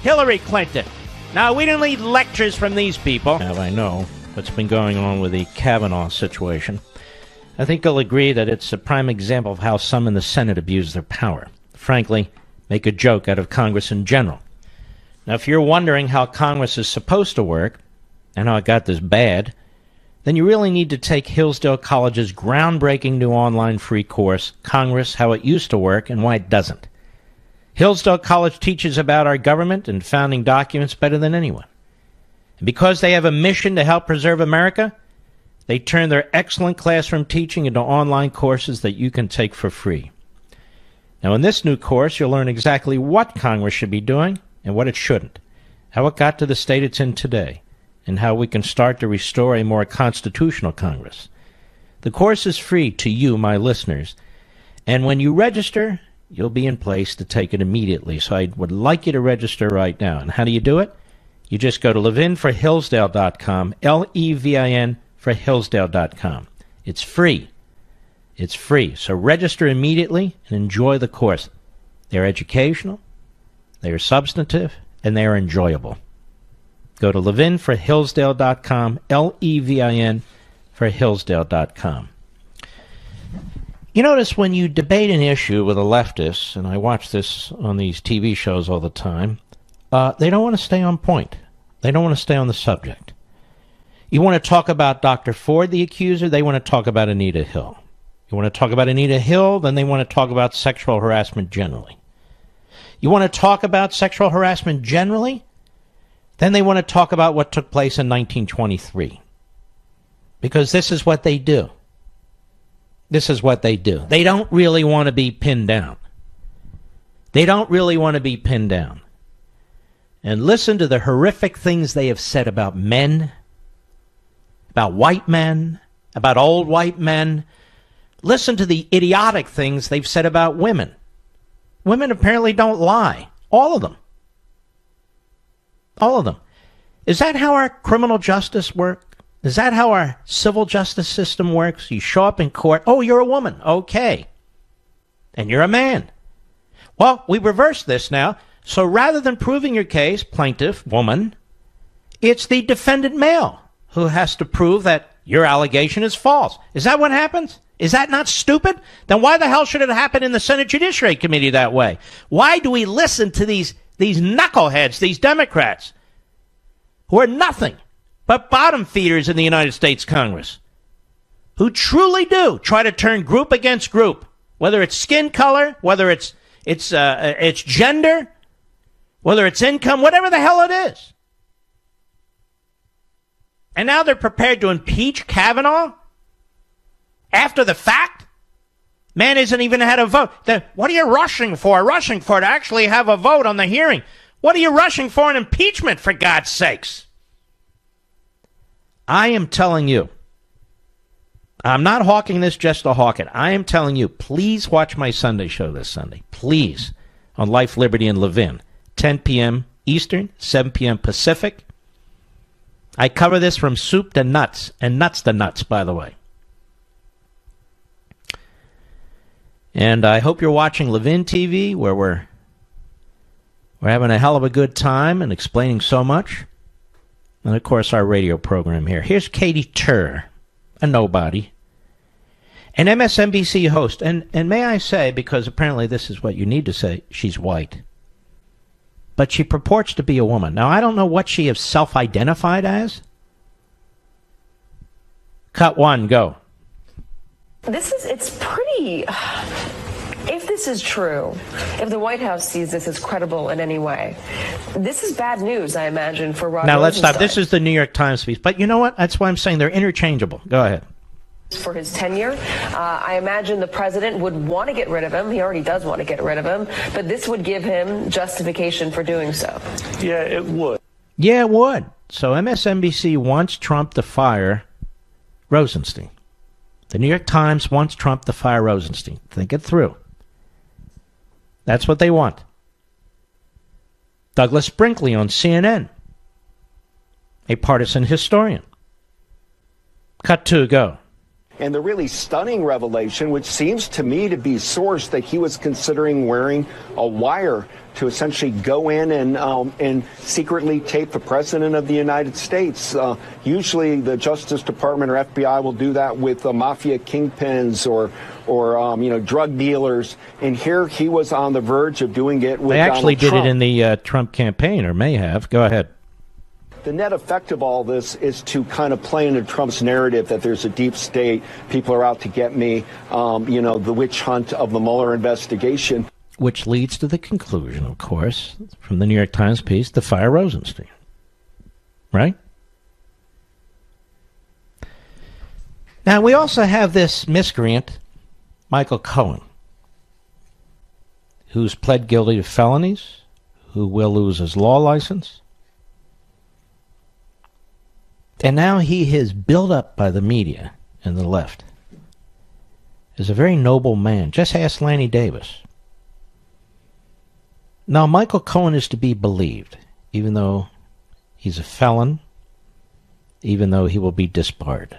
Hillary Clinton. Now, we don't need lectures from these people. Now, I know what's been going on with the Kavanaugh situation. I think you'll agree that it's a prime example of how some in the Senate abuse their power. Frankly, make a joke out of Congress in general. Now, if you're wondering how Congress is supposed to work and how it got this bad, then you really need to take Hillsdale College's groundbreaking new online free course, Congress, How It Used to Work and Why It Doesn't. Hillsdale College teaches about our government and founding documents better than anyone. And because they have a mission to help preserve America, they turn their excellent classroom teaching into online courses that you can take for free. Now, in this new course, you'll learn exactly what Congress should be doing and what it shouldn't, how it got to the state it's in today, and how we can start to restore a more constitutional Congress. The course is free to you, my listeners, and when you register, you'll be in place to take it immediately. So I would like you to register right now. And how do you do it? You just go to levinforhillsdale.com, Levin for Hillsdale.com. It's free. It's free. So register immediately and enjoy the course. They're educational, they are substantive, and they are enjoyable. Go to levinforhillsdale.com, Levin for Hillsdale.com. You notice when you debate an issue with a leftist, and I watch this on these TV shows all the time, they don't want to stay on point. They don't want to stay on the subject. You want to talk about Dr. Ford, the accuser, they want to talk about Anita Hill. You want to talk about Anita Hill, then they want to talk about sexual harassment generally. You want to talk about sexual harassment generally, then they want to talk about what took place in 1923. Because this is what they do. This is what they do. They don't really want to be pinned down. They don't really want to be pinned down. And listen to the horrific things they have said about men, about white men, about old white men. Listen to the idiotic things they've said about women. Women apparently don't lie. All of them. All of them. Is that how our criminal justice works? Is that how our civil justice system works? You show up in court. Oh, you're a woman. Okay. And you're a man. Well, we reverse this now. So rather than proving your case, plaintiff, woman, it's the defendant male who has to prove that your allegation is false. Is that what happens? Is that not stupid? Then why the hell should it happen in the Senate Judiciary Committee that way? Why do we listen to these knuckleheads, these Democrats, who are nothing but bottom feeders in the United States Congress, who truly do try to turn group against group, whether it's skin color, whether it's gender, whether it's income, whatever the hell it is. And now they're prepared to impeach Kavanaugh after the fact? Man hasn't even had a vote. Then what are you rushing for? Rushing for to actually have a vote on the hearing. What are you rushing for an impeachment, for God's sakes? I am telling you, I'm not hawking this just to hawk it. I am telling you, please watch my Sunday show this Sunday. Please. On Life, Liberty, and Levin. 10 p.m. Eastern, 7 p.m. Pacific. I cover this from soup to nuts, and nuts to nuts, by the way. And I hope you're watching Levin TV, where we're having a hell of a good time and explaining so much. And, of course, our radio program here. Here's Katie Tur, a nobody, an MSNBC host. And may I say, because apparently this is what you need to say, she's white. But she purports to be a woman. Now, I don't know what she has self-identified as. Cut one, go. It's pretty, if this is true, if the White House sees this as credible in any way, this is bad news, I imagine, for Rod Now, let's Rosenstein. stop. This is the New York Times piece. But you know what? That's why I'm saying they're interchangeable. Go ahead. For his tenure, I imagine the president would want to get rid of him. He already does want to get rid of him. But this would give him justification for doing so. Yeah, it would. Yeah, it would. So MSNBC wants Trump to fire Rosenstein. The New York Times wants Trump to fire Rosenstein. Think it through. That's what they want. Douglas Brinkley on CNN, a partisan historian. Cut two, go. And the really stunning revelation, which seems to me to be sourced, that he was considering wearing a wire to essentially go in and secretly tape the president of the United States. Usually the Justice Department or FBI will do that with mafia kingpins or drug dealers. And here he was on the verge of doing it with Donald Trump. They actually did it in the Trump campaign, or may have. Go ahead. The net effect of all this is to kind of play into Trump's narrative that there's a deep state, people are out to get me, the witch hunt of the Mueller investigation. Which leads to the conclusion, of course, from the New York Times piece, to fire Rosenstein. Right? Now, we also have this miscreant, Michael Cohen, who's pled guilty to felonies, who will lose his law license. And now he is built up by the media and the left as a very noble man. Just ask Lanny Davis. Now, Michael Cohen is to be believed, even though he's a felon, even though he will be disbarred,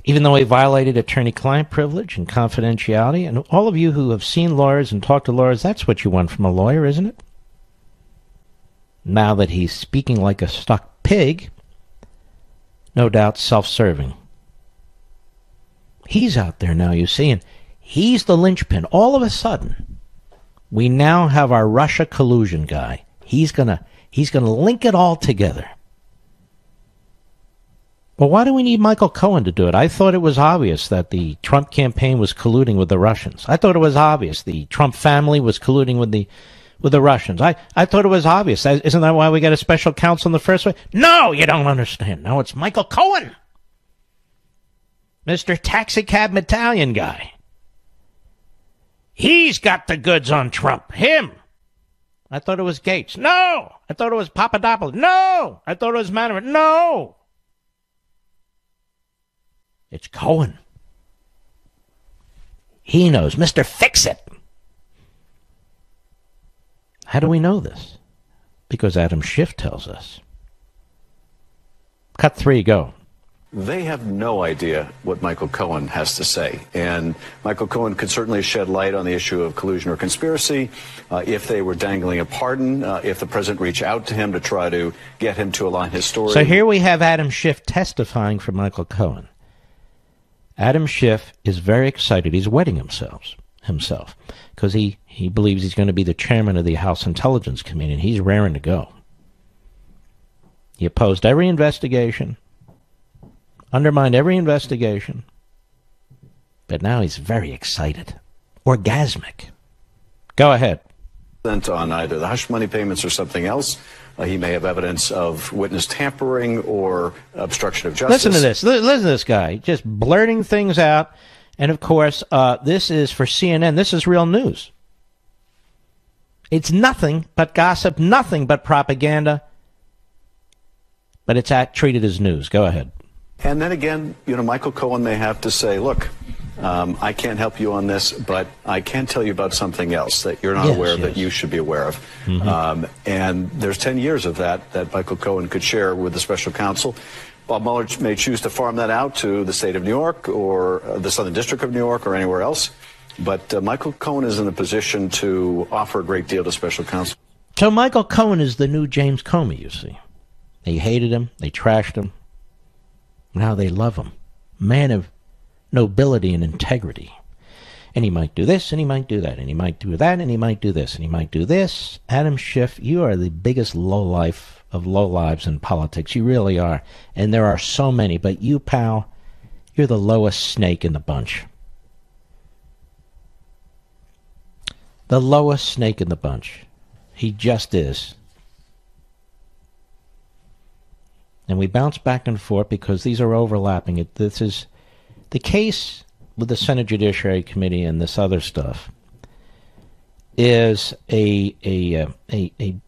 even though he violated attorney-client privilege and confidentiality. And all of you who have seen lawyers and talked to lawyers, that's what you want from a lawyer, isn't it? Now that he's speaking like a stuck pig, no doubt self-serving. He's out there now, you see, and he's the linchpin. All of a sudden, we now have our Russia collusion guy. He's gonna link it all together. Well, why do we need Michael Cohen to do it? I thought it was obvious that the Trump campaign was colluding with the Russians. I thought it was obvious the Trump family was colluding with the Russians. I thought it was obvious. Isn't that why we got a special counsel in the first place? No, you don't understand. No, it's Michael Cohen. Mr. Taxicab Battalion guy. He's got the goods on Trump. Him. I thought it was Gates. No. I thought it was Papadopoulos. No. I thought it was Manafort. No. It's Cohen. He knows. Mr. Fix-It. How do we know this? Because Adam Schiff tells us. Cut 3, go. They have no idea what Michael Cohen has to say. And Michael Cohen could certainly shed light on the issue of collusion or conspiracy if they were dangling a pardon, if the president reached out to him to try to get him to align his story. So here we have Adam Schiff testifying for Michael Cohen. Adam Schiff is very excited. He's wetting himself because he believes he's going to be the chairman of the House Intelligence Committee, and he's raring to go. He opposed every investigation, undermined every investigation, but now he's very excited, orgasmic. Go ahead. On either the hush money payments or something else. He may have evidence of witness tampering or obstruction of justice. Listen to this. Listen to this guy just blurting things out. And, of course, this is for CNN. This is real news. It's nothing but gossip, nothing but propaganda, but it's treated as news. Go ahead. And then again, Michael Cohen may have to say, look, I can't help you on this, but I can tell you about something else that you're not aware of that you should be aware of. Mm-hmm. And there's 10 years of that Michael Cohen could share with the special counsel. Bob Mueller may choose to farm that out to the state of New York or the Southern District of New York or anywhere else. But Michael Cohen is in a position to offer a great deal to special counsel. So Michael Cohen is the new James Comey, you see. They hated him. They trashed him. Now they love him. Man of nobility and integrity. And he might do this, and he might do that, and he might do that, and he might do this, and he might do this. Adam Schiff, you are the biggest lowlife of lowlives in politics. You really are. And there are so many. But you, pal, you're the lowest snake in the bunch. The lowest snake in the bunch. He just is. And we bounce back and forth because these are overlapping. This is the case with the Senate Judiciary Committee and this other stuff is a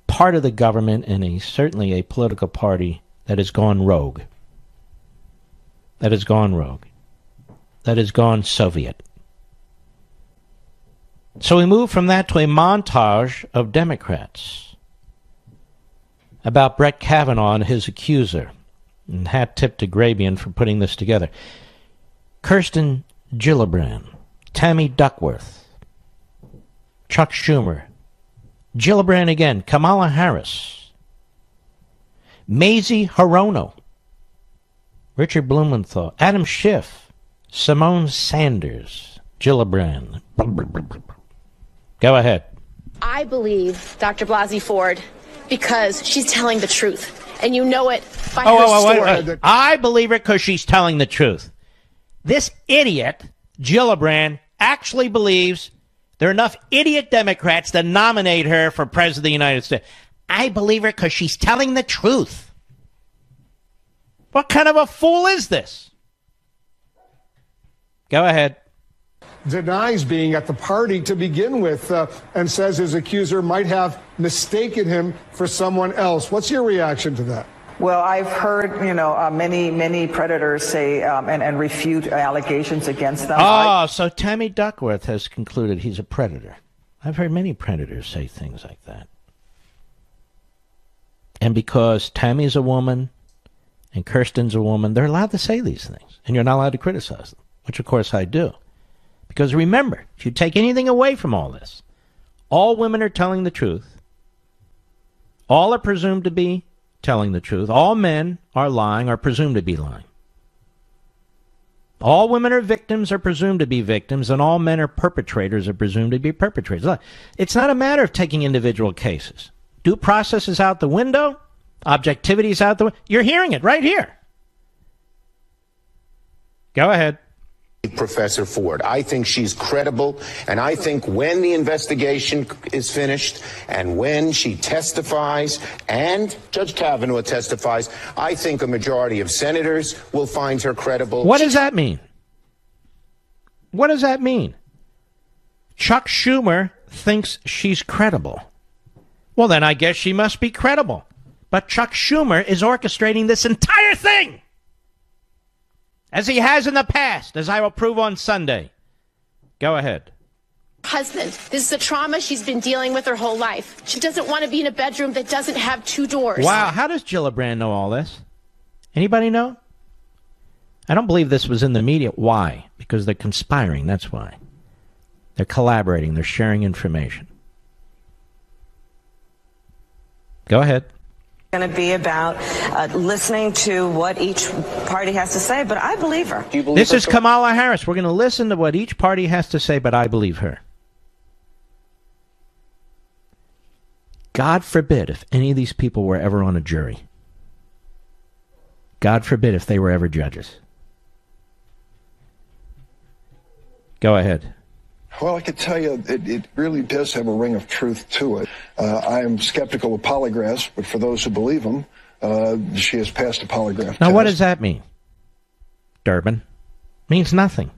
part of the government and certainly a political party that has gone rogue. That has gone rogue. That has gone Soviet. So we move from that to a montage of Democrats about Brett Kavanaugh and his accuser. And hat tip to Grabian for putting this together. Kirsten Gillibrand, Tammy Duckworth, Chuck Schumer, Gillibrand again, Kamala Harris, Mazie Hirono, Richard Blumenthal, Adam Schiff, Simone Sanders, Gillibrand. Go ahead. I believe Dr. Blasey Ford because she's telling the truth. And you know it by her story. I believe it because she's telling the truth. This idiot, Gillibrand, actually believes there are enough idiot Democrats to nominate her for President of the United States. I believe her because she's telling the truth. What kind of a fool is this? Go ahead. Denies being at the party to begin with and says his accuser might have mistaken him for someone else. What's your reaction to that? Well, I've heard, many predators say and refute allegations against them. So Tammy Duckworth has concluded he's a predator. I've heard many predators say things like that. And because Tammy's a woman and Kirsten's a woman, they're allowed to say these things. And you're not allowed to criticize them, which of course I do. Because remember, if you take anything away from all this, all women are telling the truth. All are presumed to be telling the truth. All men are lying or presumed to be lying. All women are victims or presumed to be victims, and all men are perpetrators or presumed to be perpetrators. Look, it's not a matter of taking individual cases. Due process is out the window. Objectivity is out the window. You're hearing it right here. Go ahead. Professor Ford. I think she's credible, and I think when the investigation is finished and when she testifies and Judge Kavanaugh testifies, I think a majority of senators will find her credible. What does that mean? What does that mean? Chuck Schumer thinks she's credible. Well, then I guess she must be credible. But Chuck Schumer is orchestrating this entire thing, as he has in the past, as I will prove on Sunday. Go ahead. Husband, this is a trauma she's been dealing with her whole life. She doesn't want to be in a bedroom that doesn't have two doors. Wow, how does Gillibrand know all this? Anybody know? I don't believe this was in the media. Why? Because they're conspiring, that's why. They're collaborating, they're sharing information. Go ahead. Going to be about listening to what each party has to say, but I believe her. Do you believe this her? Is Kamala Harris. We're going to listen to what each party has to say, but I believe her. God forbid if any of these people were ever on a jury. God forbid if they were ever judges. Go ahead. Well, I could tell you it really does have a ring of truth to it. I am skeptical of polygraphs, but for those who believe them, she has passed a polygraph test. Now, what does that mean, Durbin? Means nothing.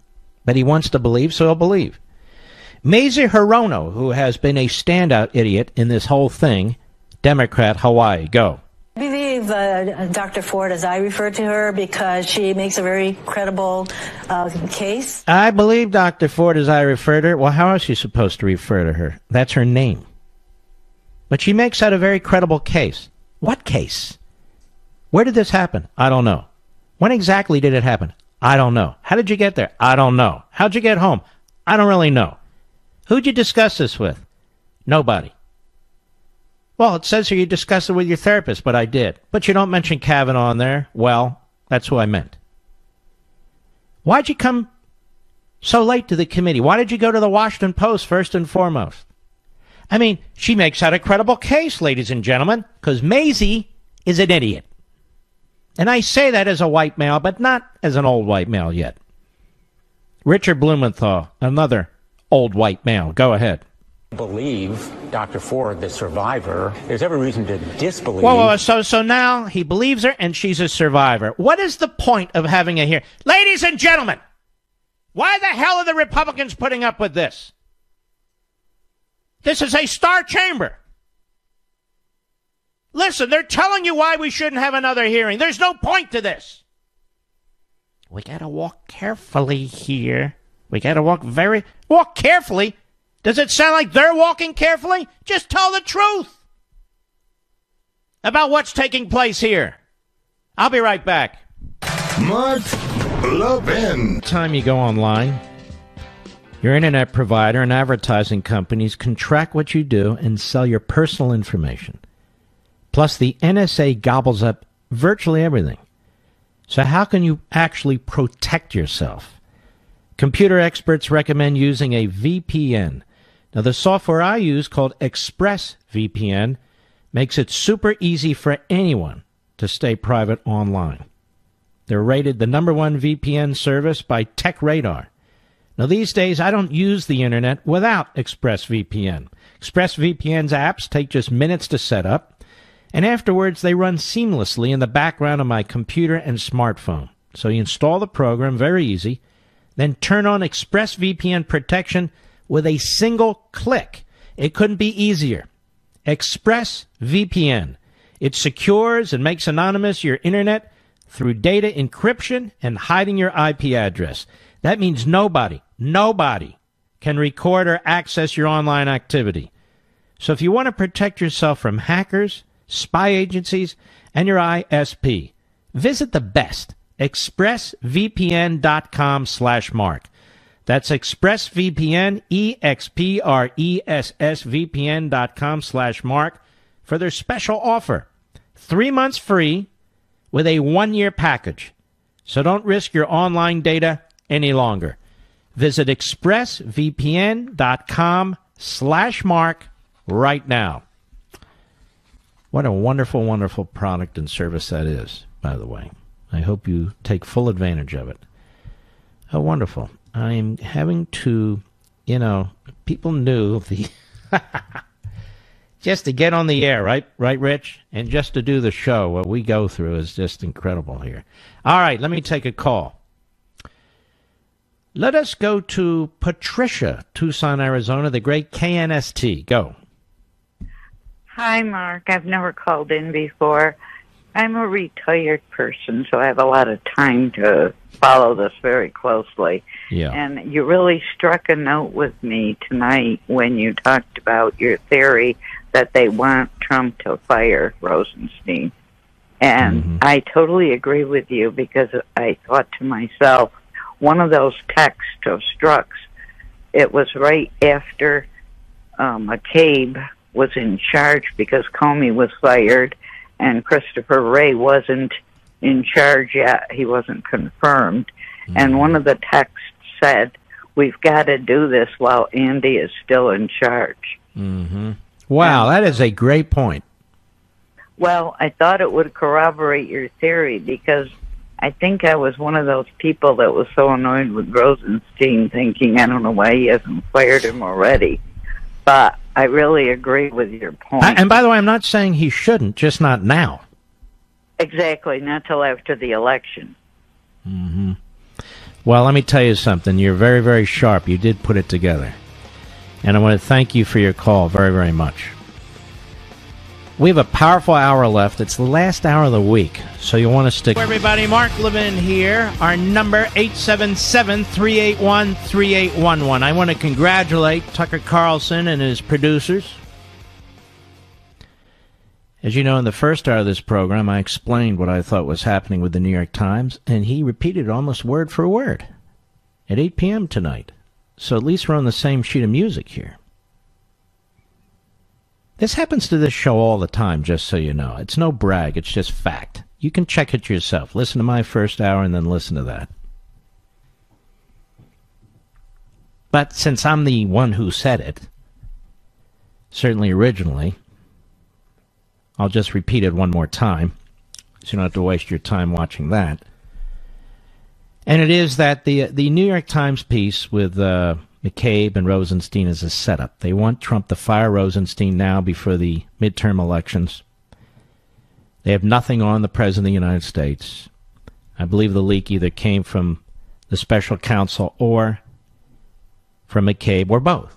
But he wants to believe, so he'll believe. Mazie Hirono, who has been a standout idiot in this whole thing, Democrat, Hawaii, go. I believe Dr. Ford, as I refer to her, because she makes a very credible case. I believe Dr. Ford, as I refer to her. Well, how is she supposed to refer to her? That's her name. But she makes out a very credible case. What case? Where did this happen? I don't know. When exactly did it happen? I don't know. How did you get there? I don't know. How'd you get home? I don't really know. Who'd you discuss this with? Nobody. Well, it says here you discussed it with your therapist, but I did. But you don't mention Kavanaugh on there. Well, that's who I meant. Why'd you come so late to the committee? Why did you go to the Washington Post first and foremost? I mean, she makes out a credible case, ladies and gentlemen, because Mazie is an idiot. And I say that as a white male, but not as an old white male yet. Richard Blumenthal, another old white male. Go ahead. Believe Dr. Ford, the survivor. There's every reason to disbelieve. Whoa, so now he believes her and she's a survivor. What is the point of having a hearing? Ladies and gentlemen, why the hell are the Republicans putting up with this? This is a star chamber. Listen, they're telling you why we shouldn't have another hearing. There's no point to this. We got to walk carefully here. We got to walk carefully. Does it sound like they're walking carefully? Just tell the truth about what's taking place here. I'll be right back. Mark Levin. Time you go online, your internet provider and advertising companies can track what you do and sell your personal information. Plus, the NSA gobbles up virtually everything. So how can you actually protect yourself? Computer experts recommend using a VPN. Now, the software I use, called ExpressVPN, makes it super easy for anyone to stay private online. They're rated the #1 VPN service by TechRadar. Now, these days, I don't use the internet without ExpressVPN. ExpressVPN's apps take just minutes to set up, and afterwards, they run seamlessly in the background of my computer and smartphone. So you install the program, very easy, then turn on ExpressVPN protection with a single click. It couldn't be easier. ExpressVPN. It secures and makes anonymous your internet through data encryption and hiding your IP address. That means nobody can record or access your online activity. So if you want to protect yourself from hackers, spy agencies, and your ISP, visit the best, expressvpn.com/mark. That's ExpressVPN, expressvpn.com/mark for their special offer. 3 months free with a 1-year package. So don't risk your online data any longer. Visit expressvpn.com/mark right now. What a wonderful, wonderful product and service that is, by the way. I hope you take full advantage of it. Oh, wonderful. I'm having to, people knew the, just to get on the air, right, Rich? And just to do the show, what we go through is just incredible here. All right, let me take a call. Let us go to Patricia, Tucson, Arizona, the great KNST. Go. Hi, Mark. I've never called in before. I'm a retired person, so I have a lot of time to follow this very closely. Yeah. And you really struck a note with me tonight when you talked about your theory that they want Trump to fire Rosenstein. And I totally agree with you, because I thought to myself, one of those texts of Strzok's, it was right after McCabe was in charge, because Comey was fired and Christopher Wray wasn't in charge yet. He wasn't confirmed. And one of the texts said, we've got to do this while Andy is still in charge. Wow, that is a great point. Well, I thought it would corroborate your theory, because I think I was one of those people that was so annoyed with Rosenstein, thinking, I don't know why he hasn't fired him already. But I really agree with your point. And by the way, I'm not saying he shouldn't, just not now. Exactly, not till after the election. Well, let me tell you something. You're very, very sharp. You did put it together. And I want to thank you for your call very, very much. We have a powerful hour left. It's the last hour of the week, so you want to stick. Hey, everybody, Mark Levin here. Our number, 877-381-3811. I want to congratulate Tucker Carlson and his producers. As you know, in the first hour of this program, I explained what I thought was happening with the New York Times, and he repeated almost word for word at 8 p.m. tonight. So at least we're on the same sheet of music here. This happens to this show all the time, just so you know. It's no brag, it's just fact. You can check it yourself. Listen to my first hour and then listen to that. But since I'm the one who said it, certainly originally, I'll just repeat it one more time, so you don't have to waste your time watching that. And it is that the New York Times piece with McCabe and Rosenstein is a setup. They want Trump to fire Rosenstein now before the midterm elections. They have nothing on the President of the United States. I believe the leak either came from the special counsel or from McCabe, or both,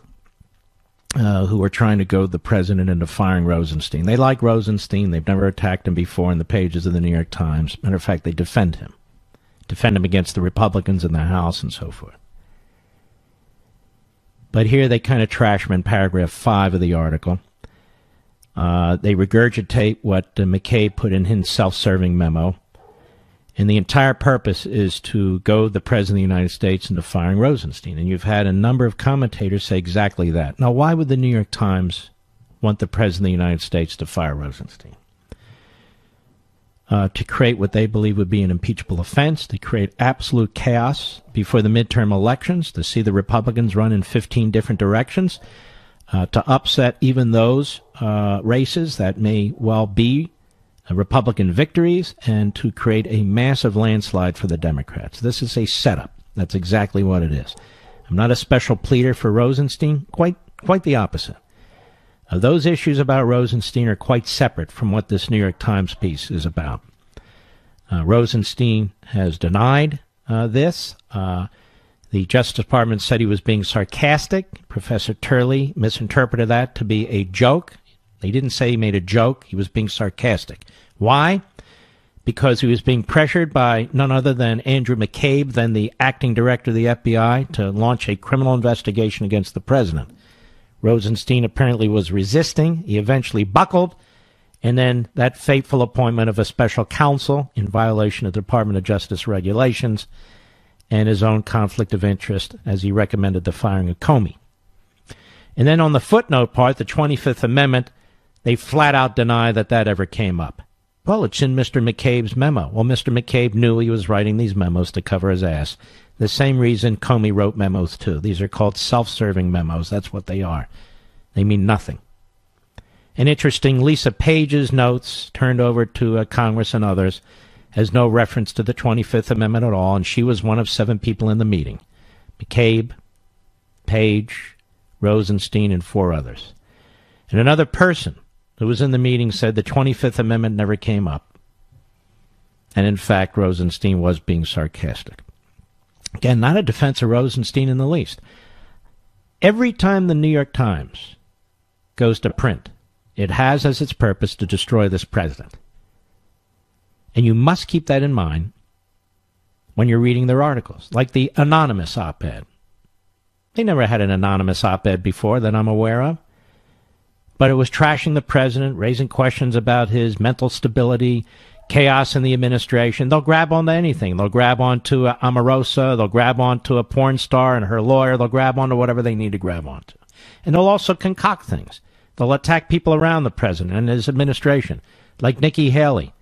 who are trying to goad the President into firing Rosenstein. They like Rosenstein. They've never attacked him before in the pages of the New York Times. Matter of fact, they defend him. Defend him against the Republicans in the House and so forth. But here they kind of trash him in paragraph 5 of the article. They regurgitate what McCabe put in his self-serving memo. And the entire purpose is to goad the President of the United States into firing Rosenstein. And you've had a number of commentators say exactly that. Now, why would the New York Times want the President of the United States to fire Rosenstein? To create what they believe would be an impeachable offense, to create absolute chaos before the midterm elections, to see the Republicans run in 15 different directions, to upset even those races that may well be Republican victories, and to create a massive landslide for the Democrats. This is a setup. That's exactly what it is. I'm not a special pleader for Rosenstein. Quite the opposite. Those issues about Rosenstein are quite separate from what this New York Times piece is about. Rosenstein has denied this. The Justice Department said he was being sarcastic. Professor Turley misinterpreted that to be a joke. They didn't say he made a joke. He was being sarcastic. Why? Because he was being pressured by none other than Andrew McCabe, then the acting director of the FBI, to launch a criminal investigation against the president. Rosenstein apparently was resisting. He eventually buckled. And then that fateful appointment of a special counsel in violation of the Department of Justice regulations and his own conflict of interest as he recommended the firing of Comey. And then on the footnote part, the 25th Amendment, they flat out deny that ever came up. Well, it's in Mr. McCabe's memo. Well, Mr. McCabe knew he was writing these memos to cover his ass. The same reason Comey wrote memos, too. These are called self-serving memos. That's what they are. They mean nothing. And interesting, Lisa Page's notes, turned over to Congress and others, has no reference to the 25th Amendment at all, and she was one of 7 people in the meeting. McCabe, Page, Rosenstein, and 4 others. And another person who was in the meeting said the 25th Amendment never came up. And in fact, Rosenstein was being sarcastic. Again, not a defense of Rosenstein in the least. Every time the New York Times goes to print, it has as its purpose to destroy this president. And you must keep that in mind when you're reading their articles, like the anonymous op-ed. They never had an anonymous op-ed before that I'm aware of. But it was trashing the president, raising questions about his mental stability, chaos in the administration, they'll grab onto anything. They'll grab onto Omarosa, they'll grab onto a porn star and her lawyer, they'll grab onto whatever they need to grab onto. And they'll also concoct things. They'll attack people around the president and his administration, like Nikki Haley.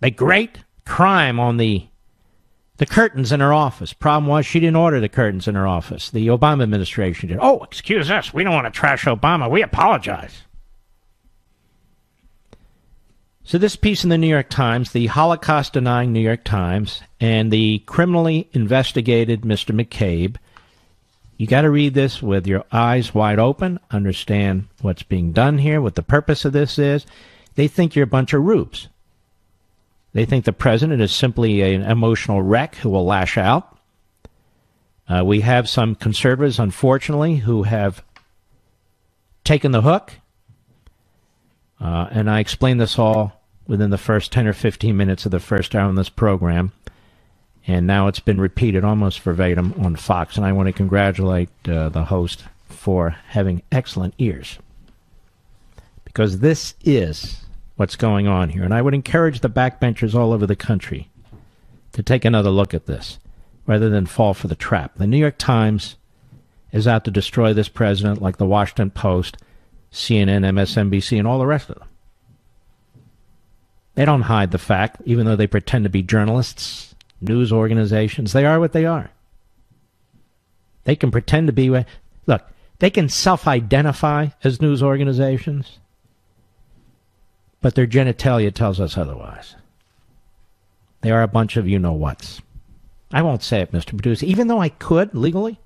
A great crime on the curtains in her office. Problem was, she didn't order the curtains in her office. The Obama administration did. Oh, excuse us. We don't want to trash Obama. We apologize. So this piece in the New York Times, the Holocaust-denying New York Times, and the criminally investigated Mr. McCabe, you got to read this with your eyes wide open, understand what's being done here, what the purpose of this is. They think you're a bunch of rubes. They think the president is simply an emotional wreck who will lash out. We have some conservatives, unfortunately, who have taken the hook. And I explained this all within the first 10 or 15 minutes of the first hour on this program. And now it's been repeated almost verbatim on Fox. And I want to congratulate the host for having excellent ears. Because this is what's going on here. And I would encourage the backbenchers all over the country to take another look at this rather than fall for the trap. The New York Times is out to destroy this president like the Washington Post, CNN, MSNBC, and all the rest of them. They don't hide the fact, even though they pretend to be journalists, news organizations. They are what they are. They can pretend to be... Look, they can self-identify as news organizations, but their genitalia tells us otherwise. They are a bunch of you-know-whats. I won't say it, Mr. Producer, even though I could legally.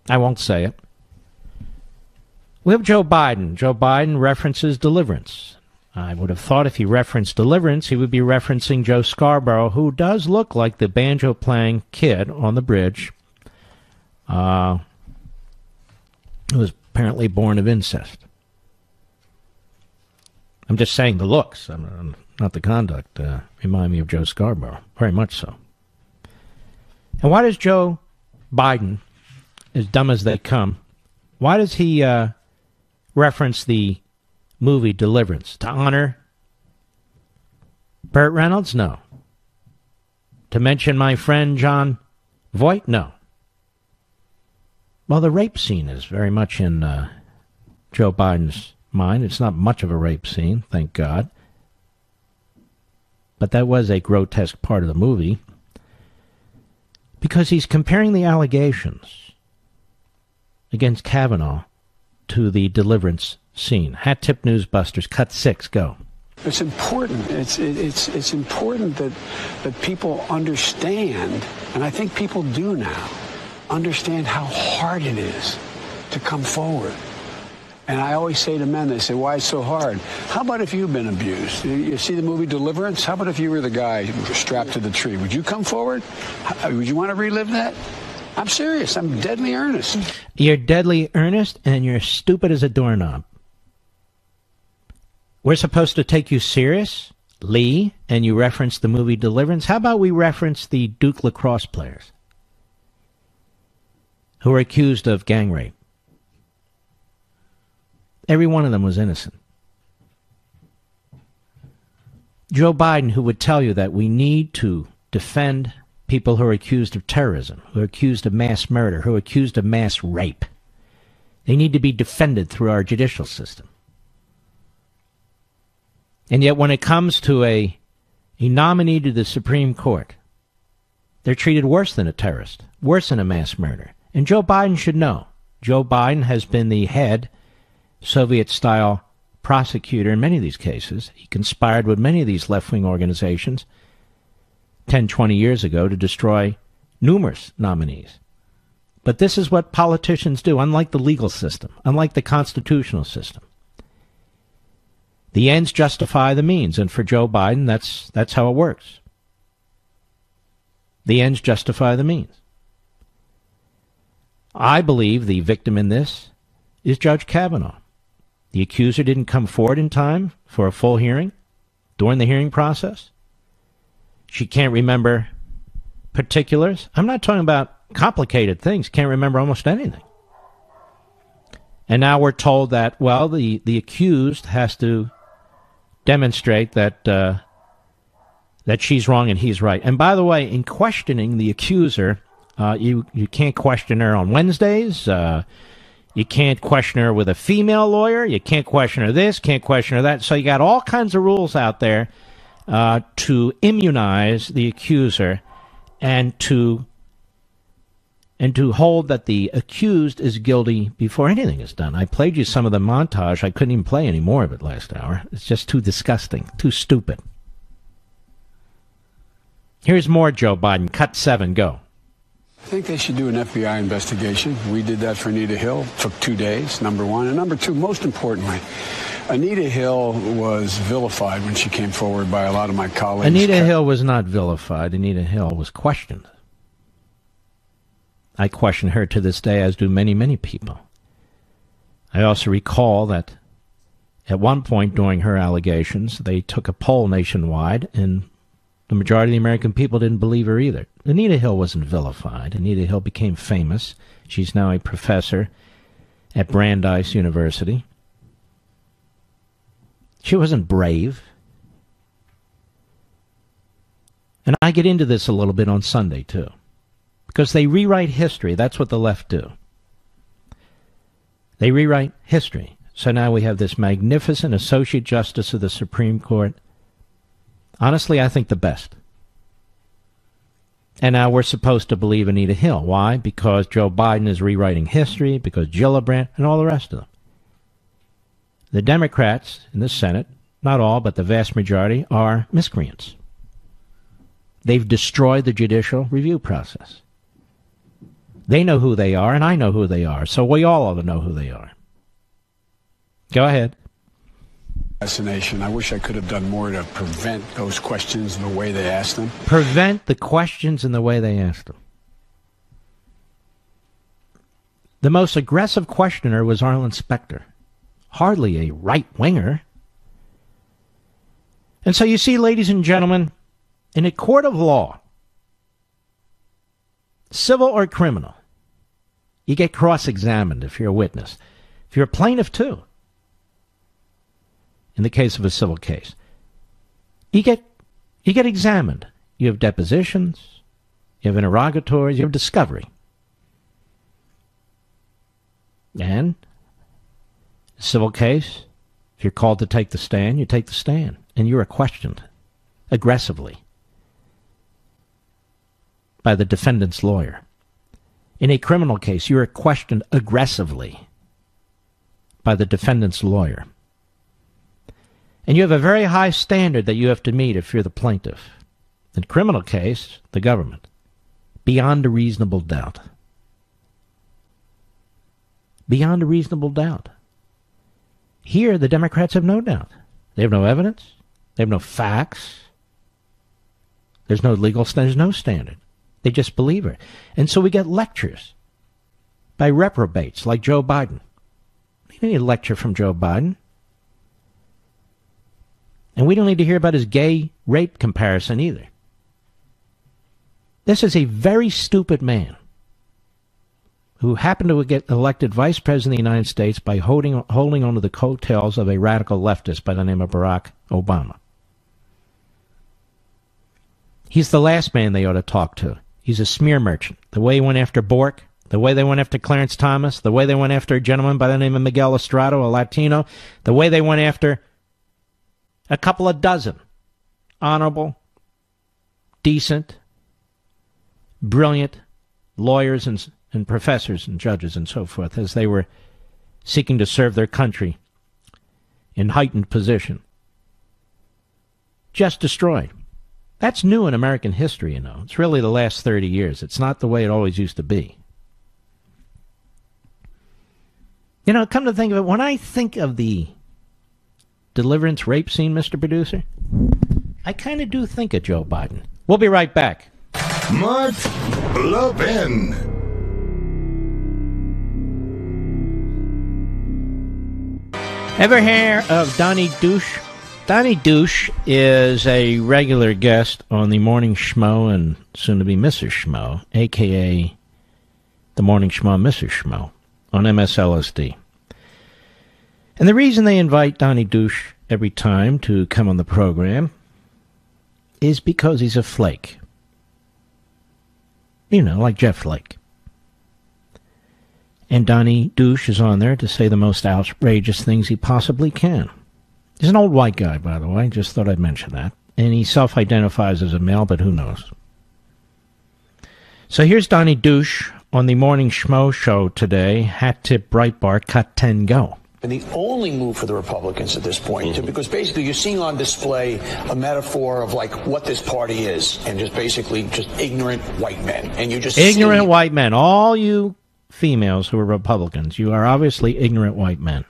I won't say it. We have Joe Biden. Joe Biden references deliverance. I would have thought if he referenced deliverance, he would be referencing Joe Scarborough, who does look like the banjo-playing kid on the bridge, who was apparently born of incest. I'm just saying the looks, not the conduct, remind me of Joe Scarborough, very much so. And why does Joe Biden, as dumb as they come, why does he reference the movie Deliverance? To honor Burt Reynolds? No. To mention my friend John Voight? No. Well, the rape scene is very much in Joe Biden's mind. It's not much of a rape scene, thank God. But that was a grotesque part of the movie because he's comparing the allegations against Kavanaugh to the Deliverance scene. Hat Tip Newsbusters, cut 6, go. It's important. It's important that people understand, and I think people do now, understand how hard it is to come forward. And I always say to men, they say, why it's so hard? How about if you've been abused? You see the movie Deliverance? How about if you were the guy strapped to the tree? Would you come forward? Would you want to relive that? I'm serious. I'm deadly earnest. You're deadly earnest, and you're stupid as a doorknob. We're supposed to take you serious, Lee, and you reference the movie Deliverance. How about we reference the Duke lacrosse players who were accused of gang rape? Every one of them was innocent. Joe Biden, who would tell you that we need to defend people who are accused of terrorism, who are accused of mass murder, who are accused of mass rape. They need to be defended through our judicial system. And yet when it comes to a nominee to the Supreme Court, they're treated worse than a terrorist, worse than a mass murder. And Joe Biden should know. Joe Biden has been the head Soviet-style prosecutor in many of these cases. He conspired with many of these left-wing organizations 10, 20 years ago to destroy numerous nominees. But this is what politicians do, unlike the legal system, unlike the constitutional system. The ends justify the means, and for Joe Biden, that's how it works. The ends justify the means. I believe the victim in this is Judge Kavanaugh. The accuser didn't come forward in time for a full hearing during the hearing process. She can't remember particulars. I'm not talking about complicated things. Can't remember almost anything. And now we're told that, well, the accused has to demonstrate that that she's wrong and he's right. And by the way, in questioning the accuser, you can't question her on Wednesdays. You can't question her with a female lawyer. You can't question her this, can't question her that. So you got all kinds of rules out there to immunize the accuser and to hold that the accused is guilty before anything is done. I played you some of the montage. I couldn't even play any more of it last hour. It's just too disgusting, too stupid. Here's more Joe Biden. Cut 7, go. I think they should do an FBI investigation. We did that for Anita Hill. Took 2 days, number one. And number two, most importantly, Anita Hill was vilified when she came forward by a lot of my colleagues. Anita Hill was not vilified. Anita Hill was questioned. I question her to this day, as do many, many people. I also recall that at one point during her allegations, they took a poll nationwide, and the majority of the American people didn't believe her either. Anita Hill wasn't vilified. Anita Hill became famous. She's now a professor at Brandeis University. She wasn't brave. And I get into this a little bit on Sunday, too. Because they rewrite history. That's what the left do. They rewrite history. So now we have this magnificent Associate Justice of the Supreme Court. Honestly, I think the best. And now we're supposed to believe Anita Hill. Why? Because Joe Biden is rewriting history, because Gillibrand, and all the rest of them. The Democrats in the Senate, not all, but the vast majority, are miscreants. They've destroyed the judicial review process. They know who they are, and I know who they are, so we all ought to know who they are. Go ahead. Assassination. I wish I could have done more to prevent those questions the way they asked them. Prevent the questions in the way they asked them. The most aggressive questioner was Arlen Specter. Hardly a right-winger. And so you see, ladies and gentlemen, in a court of law, civil or criminal, you get cross-examined if you're a witness. If you're a plaintiff, too. In the case of a civil case, you get examined. You have depositions, you have interrogatories, you have discovery. And a civil case, if you're called to take the stand, you take the stand, and you are questioned aggressively by the defendant's lawyer. In a criminal case, you are questioned aggressively by the defendant's lawyer. And you have a very high standard that you have to meet if you're the plaintiff. In a criminal case, the government. Beyond a reasonable doubt. Beyond a reasonable doubt. Here, the Democrats have no doubt. They have no evidence. They have no facts. There's no legal standard. There's no standard. They just believe her. And so we get lectures by reprobates like Joe Biden. We don't need a lecture from Joe Biden. And we don't need to hear about his gay rape comparison either. This is a very stupid man who happened to get elected vice president of the United States by holding on to the coattails of a radical leftist by the name of Barack Obama. He's the last man they ought to talk to. He's a smear merchant. The way he went after Bork, the way they went after Clarence Thomas, the way they went after a gentleman by the name of Miguel Estrada, a Latino, the way they went after a couple of dozen honorable, decent, brilliant lawyers and professors and judges and so forth as they were seeking to serve their country in heightened position. Just destroyed. That's new in American history, you know. It's really the last 30 years. It's not the way it always used to be. You know, come to think of it, when I think of the Deliverance rape scene, Mr. Producer, I kind of do think of Joe Biden. We'll be right back. Mark Levin. Ever hear of Donnie Douche? Donnie Douche is a regular guest on the Morning Schmo and soon-to-be Mrs. Schmo, a.k.a. the Morning Schmo, Mrs. Schmo, on MSLSD. And the reason they invite Donnie Douche every time to come on the program is because he's a flake. You know, like Jeff Flake. And Donnie Douche is on there to say the most outrageous things he possibly can. He's an old white guy, by the way. Just thought I'd mention that. And he self-identifies as a male, but who knows? So here's Donnie Douche on the Morning Schmo show today. Hat tip, Breitbart, cut 10, go. And the only move for the Republicans at this point, because basically you're seeing on display a metaphor of like what this party is, and just basically just ignorant white men. And you just ignorant white men. All you females who are Republicans, you are obviously ignorant white men.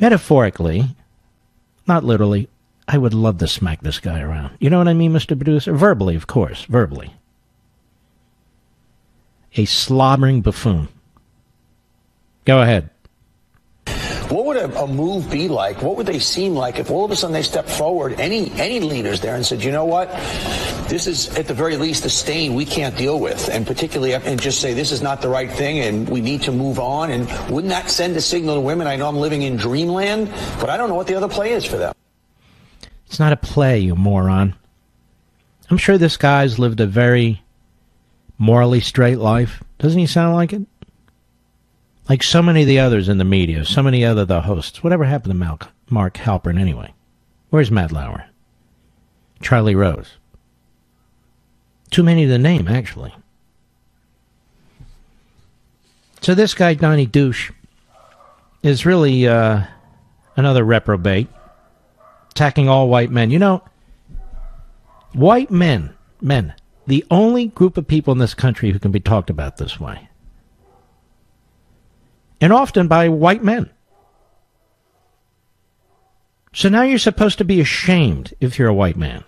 Metaphorically, not literally, I would love to smack this guy around. You know what I mean, Mr. Producer? Verbally, of course, verbally. A slobbering buffoon. Go ahead. What would a move be like? What would they seem like if all of a sudden they stepped forward, any leaders there, and said, you know what, this is at the very least a stain we can't deal with, and particularly, and just say this is not the right thing and we need to move on? And wouldn't that send a signal to women? I know I'm living in dreamland, but I don't know what the other play is for them. It's not a play, you moron. I'm sure this guy's lived a very morally straight life. Doesn't he sound like it? Like so many of the others in the media, so many other the hosts. Whatever happened to Mark Halperin anyway? Where's Matt Lauer? Charlie Rose? Too many to name, actually. So this guy, Donnie Douche, is really another reprobate, attacking all white men. You know, white men, the only group of people in this country who can be talked about this way. And often by white men. So now you're supposed to be ashamed if you're a white man.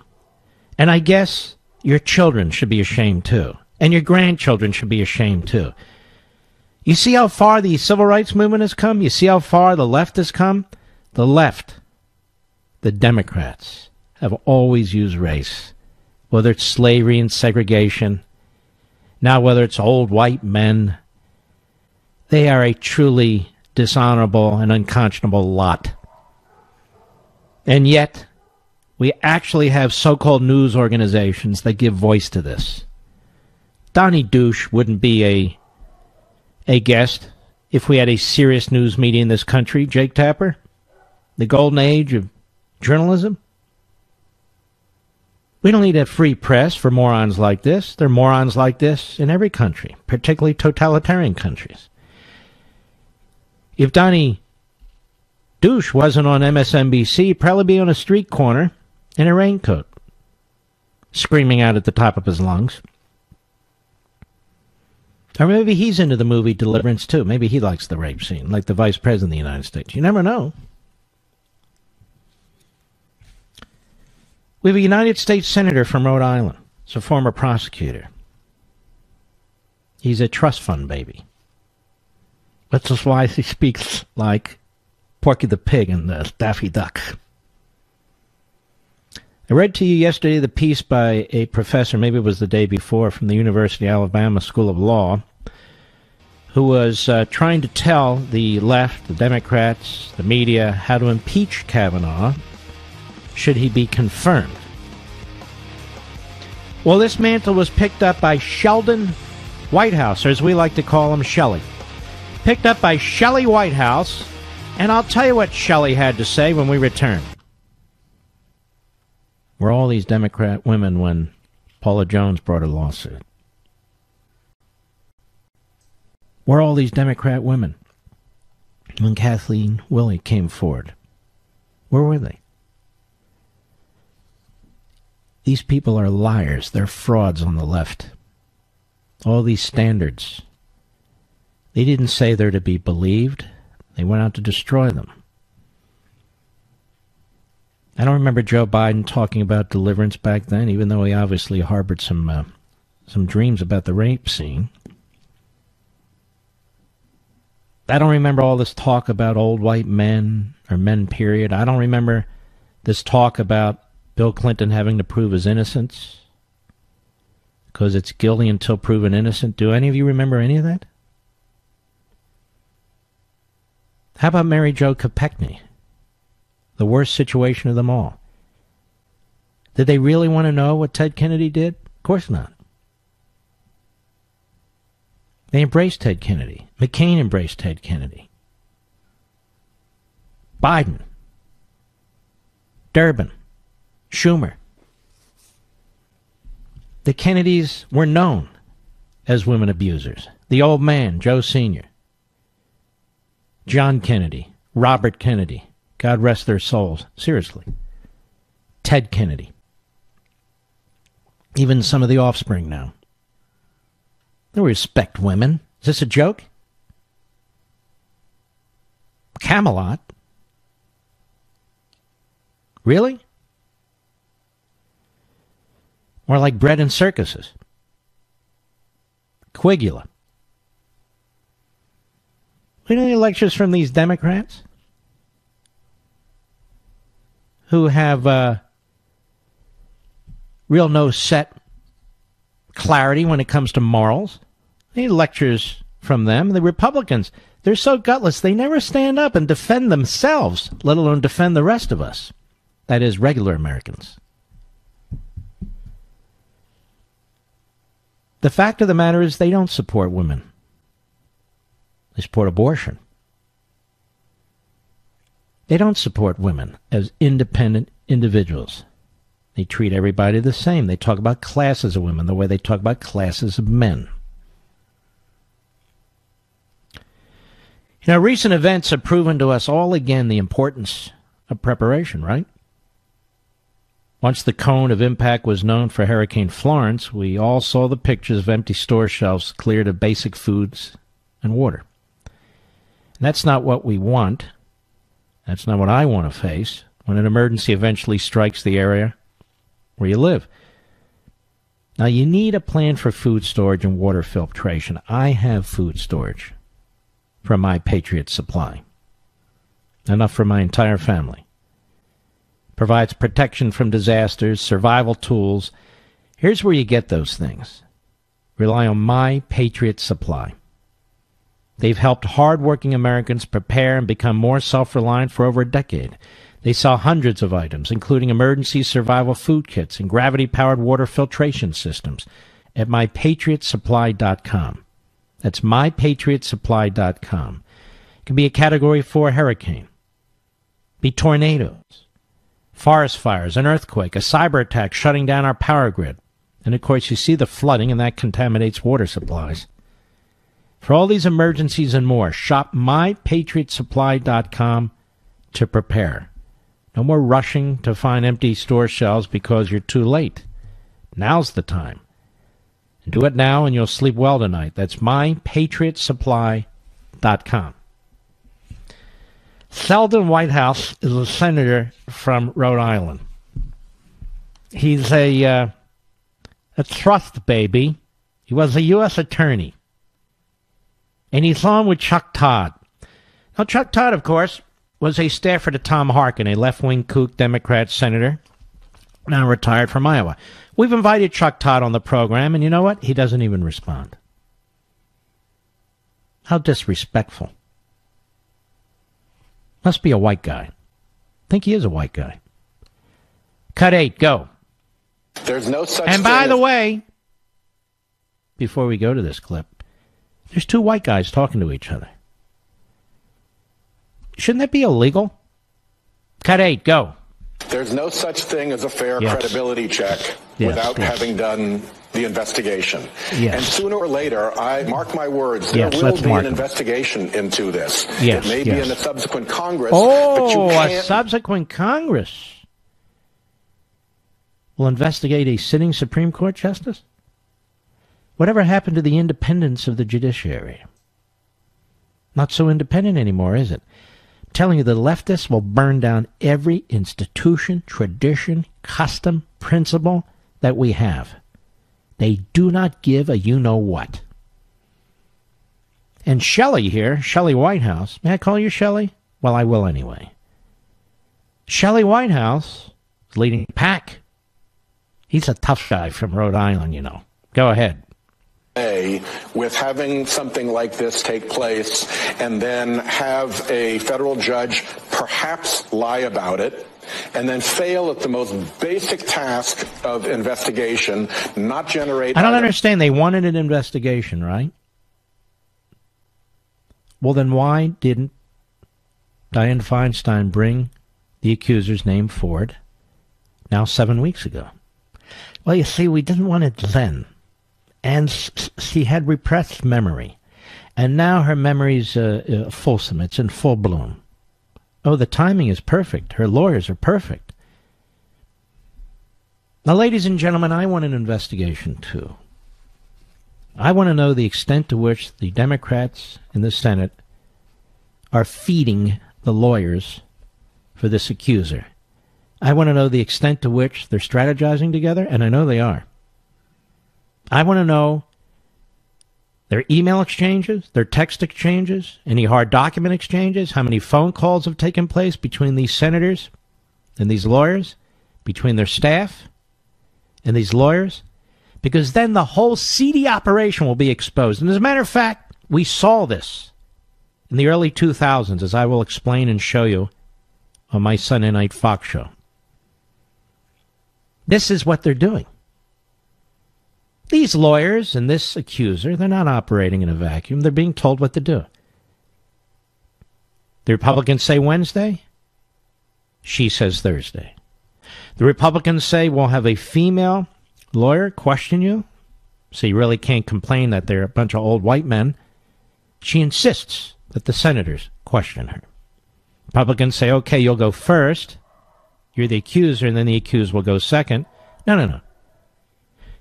And I guess your children should be ashamed too. And your grandchildren should be ashamed too. You see how far the civil rights movement has come? You see how far the left has come? The left, the Democrats, have always used race. Whether it's slavery and segregation, now whether it's old white men. They are a truly dishonorable and unconscionable lot. And yet, we actually have so-called news organizations that give voice to this. Donnie Douche wouldn't be a guest if we had a serious news media in this country, Jake Tapper. The golden age of journalism. We don't need a free press for morons like this. There are morons like this in every country, particularly totalitarian countries. If Donnie Douche wasn't on MSNBC, he'd probably be on a street corner in a raincoat, screaming out at the top of his lungs. Or maybe he's into the movie Deliverance, too. Maybe he likes the rape scene, like the Vice President of the United States. You never know. We have a United States Senator from Rhode Island. He's a former prosecutor. He's a trust fund baby. That's just why he speaks like Porky the Pig and the Daffy Duck. I read to you yesterday the piece by a professor, maybe it was the day before, from the University of Alabama School of Law, who was trying to tell the left, the Democrats, the media, how to impeach Kavanaugh should he be confirmed. Well, this mantle was picked up by Sheldon Whitehouse, or as we like to call him, Shelley. Picked up by Shelley Whitehouse, and I'll tell you what Shelley had to say when we return. Were all these Democrat women when Paula Jones brought a lawsuit? Were all these Democrat women when Kathleen Willey came forward? Where were they? These people are liars. They're frauds on the left. All these standards. They didn't say they're to be believed. They went out to destroy them. I don't remember Joe Biden talking about deliverance back then, even though he obviously harbored some dreams about the rape scene. I don't remember all this talk about old white men, or men period. I don't remember this talk about Bill Clinton having to prove his innocence, because it's guilty until proven innocent. Do any of you remember any of that? How about Mary Jo Kopechne? The worst situation of them all. Did they really want to know what Ted Kennedy did? Of course not. They embraced Ted Kennedy. McCain embraced Ted Kennedy. Biden. Durbin. Schumer. The Kennedys were known as women abusers. The old man, Joe Sr., John Kennedy, Robert Kennedy, God rest their souls, seriously, Ted Kennedy, even some of the offspring now. They respect women. Is this a joke? Camelot? Really? More like bread and circuses. Quigula. We don't need lectures from these Democrats who have real no set clarity when it comes to morals. We need lectures from them. The Republicans, they're so gutless, they never stand up and defend themselves, let alone defend the rest of us. That is, regular Americans. The fact of the matter is they don't support women. They support abortion. They don't support women as independent individuals. They treat everybody the same. They talk about classes of women the way they talk about classes of men. You know, recent events have proven to us all again the importance of preparation, right? Once the cone of impact was known for Hurricane Florence, we all saw the pictures of empty store shelves cleared of basic foods and water. And that's not what we want. That's not what I want to face when an emergency eventually strikes the area where you live. Now, you need a plan for food storage and water filtration. I have food storage from my Patriot Supply. Enough for my entire family. Provides protection from disasters, survival tools. Here's where you get those things. Rely on My Patriot Supply. They've helped hard-working Americans prepare and become more self-reliant for over a decade. They sell hundreds of items, including emergency survival food kits and gravity-powered water filtration systems at MyPatriotSupply.com. That's MyPatriotSupply.com. It can be a Category 4 hurricane, be tornadoes, forest fires, an earthquake, a cyber attack shutting down our power grid. And, of course, you see the flooding, and that contaminates water supplies. For all these emergencies and more, shop MyPatriotSupply.com to prepare. No more rushing to find empty store shelves because you're too late. Now's the time. And do it now and you'll sleep well tonight. That's MyPatriotSupply.com. Selden Whitehouse is a senator from Rhode Island. He's a trust baby. He was a U.S. attorney. And he's on with Chuck Todd. Now, Chuck Todd, of course, was a staffer to Tom Harkin, a left-wing kook Democrat senator, now retired from Iowa. We've invited Chuck Todd on the program, and you know what? He doesn't even respond. How disrespectful. Must be a white guy. I think he is a white guy. Cut 8, go. There's no such And by the way, before we go to this clip, there's two white guys talking to each other. Shouldn't that be illegal? Cut 8, go. There's no such thing as a fair credibility check without having done the investigation. And sooner or later, I mark my words, there will be an investigation into this. It may be in a subsequent Congress, but you can't... a subsequent Congress will investigate a sitting Supreme Court justice? Whatever happened to the independence of the judiciary? Not so independent anymore, is it? I'm telling you, the leftists will burn down every institution, tradition, custom, principle that we have. They do not give a you-know-what. And Shelley here, Shelley Whitehouse, may I call you Shelley? Well, I will anyway. Shelley Whitehouse is leading the pack. He's a tough guy from Rhode Island, you know. Go ahead. with having something like this take place and then have a federal judge perhaps lie about it and then fail at the most basic task of investigation, not generate... I don't understand. They wanted an investigation, right? Well, then why didn't Dianne Feinstein bring the accuser's name forward now 7 weeks ago? Well, you see, we didn't want it then. And she had repressed memory. And now her memory's fulsome. It's in full bloom. Oh, the timing is perfect. Her lawyers are perfect. Now, ladies and gentlemen, I want an investigation, too. I want to know the extent to which the Democrats in the Senate are feeding the lawyers for this accuser. I want to know the extent to which they're strategizing together, and I know they are. I want to know their email exchanges, their text exchanges, any hard document exchanges, how many phone calls have taken place between these senators and these lawyers, between their staff and these lawyers, because then the whole seedy operation will be exposed. And as a matter of fact, we saw this in the early 2000s, as I will explain and show you on my Sunday Night Fox show. This is what they're doing. These lawyers and this accuser, they're not operating in a vacuum. They're being told what to do. The Republicans say Wednesday. She says Thursday. The Republicans say we'll have a female lawyer question you, so you really can't complain that they're a bunch of old white men. She insists that the senators question her. Republicans say, okay, you'll go first. You're the accuser, and then the accused will go second. No.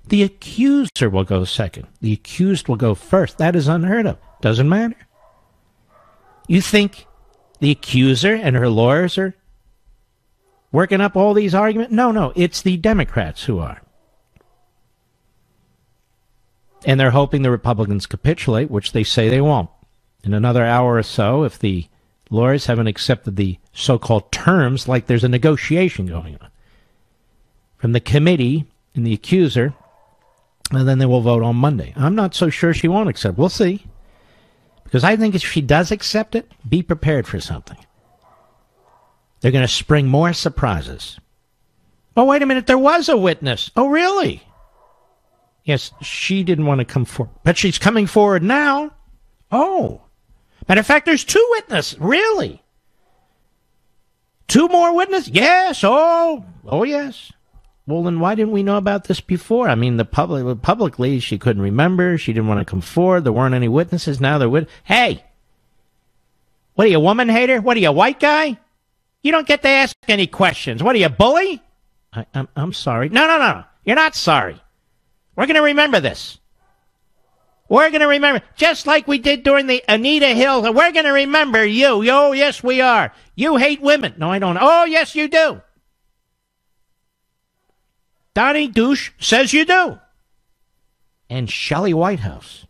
The accuser will go second. The accused will go first. That is unheard of. Doesn't matter. You think the accuser and her lawyers are working up all these arguments? No. It's the Democrats who are. And they're hoping the Republicans capitulate, which they say they won't. In another hour or so, if the lawyers haven't accepted the so-called terms, like there's a negotiation going on from the committee and the accuser, and then they will vote on Monday. I'm not so sure she won't accept. We'll see. Because I think if she does accept it, be prepared for something. They're going to spring more surprises. Oh, wait a minute, there was a witness. Oh, really? Yes, she didn't want to come forward. But she's coming forward now. Oh. Matter of fact, there's two witnesses. Really? Two more witnesses? Yes. Oh, yes. Well, then why didn't we know about this before? I mean, publicly, she couldn't remember. She didn't want to come forward. There weren't any witnesses. Now there would. Hey, what are you, a woman hater? What are you, a white guy? You don't get to ask any questions. What are you, a bully? I'm sorry. No. You're not sorry. We're going to remember this. We're going to remember, just like we did during the Anita Hill. We're going to remember you. Oh, yes, we are. You hate women. No, I don't. Oh, yes, you do. Donnie Douche says you do. And Shelley Whitehouse,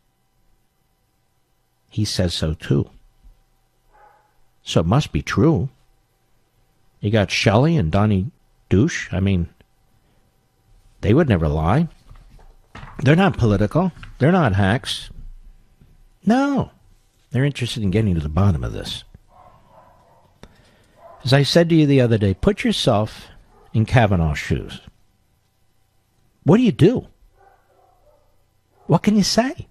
he says so too. So it must be true. You got Shelley and Donnie Douche. I mean, they would never lie. They're not political. They're not hacks. No. They're interested in getting to the bottom of this. As I said to you the other day, put yourself in Kavanaugh's shoes. What do you do? What can you say?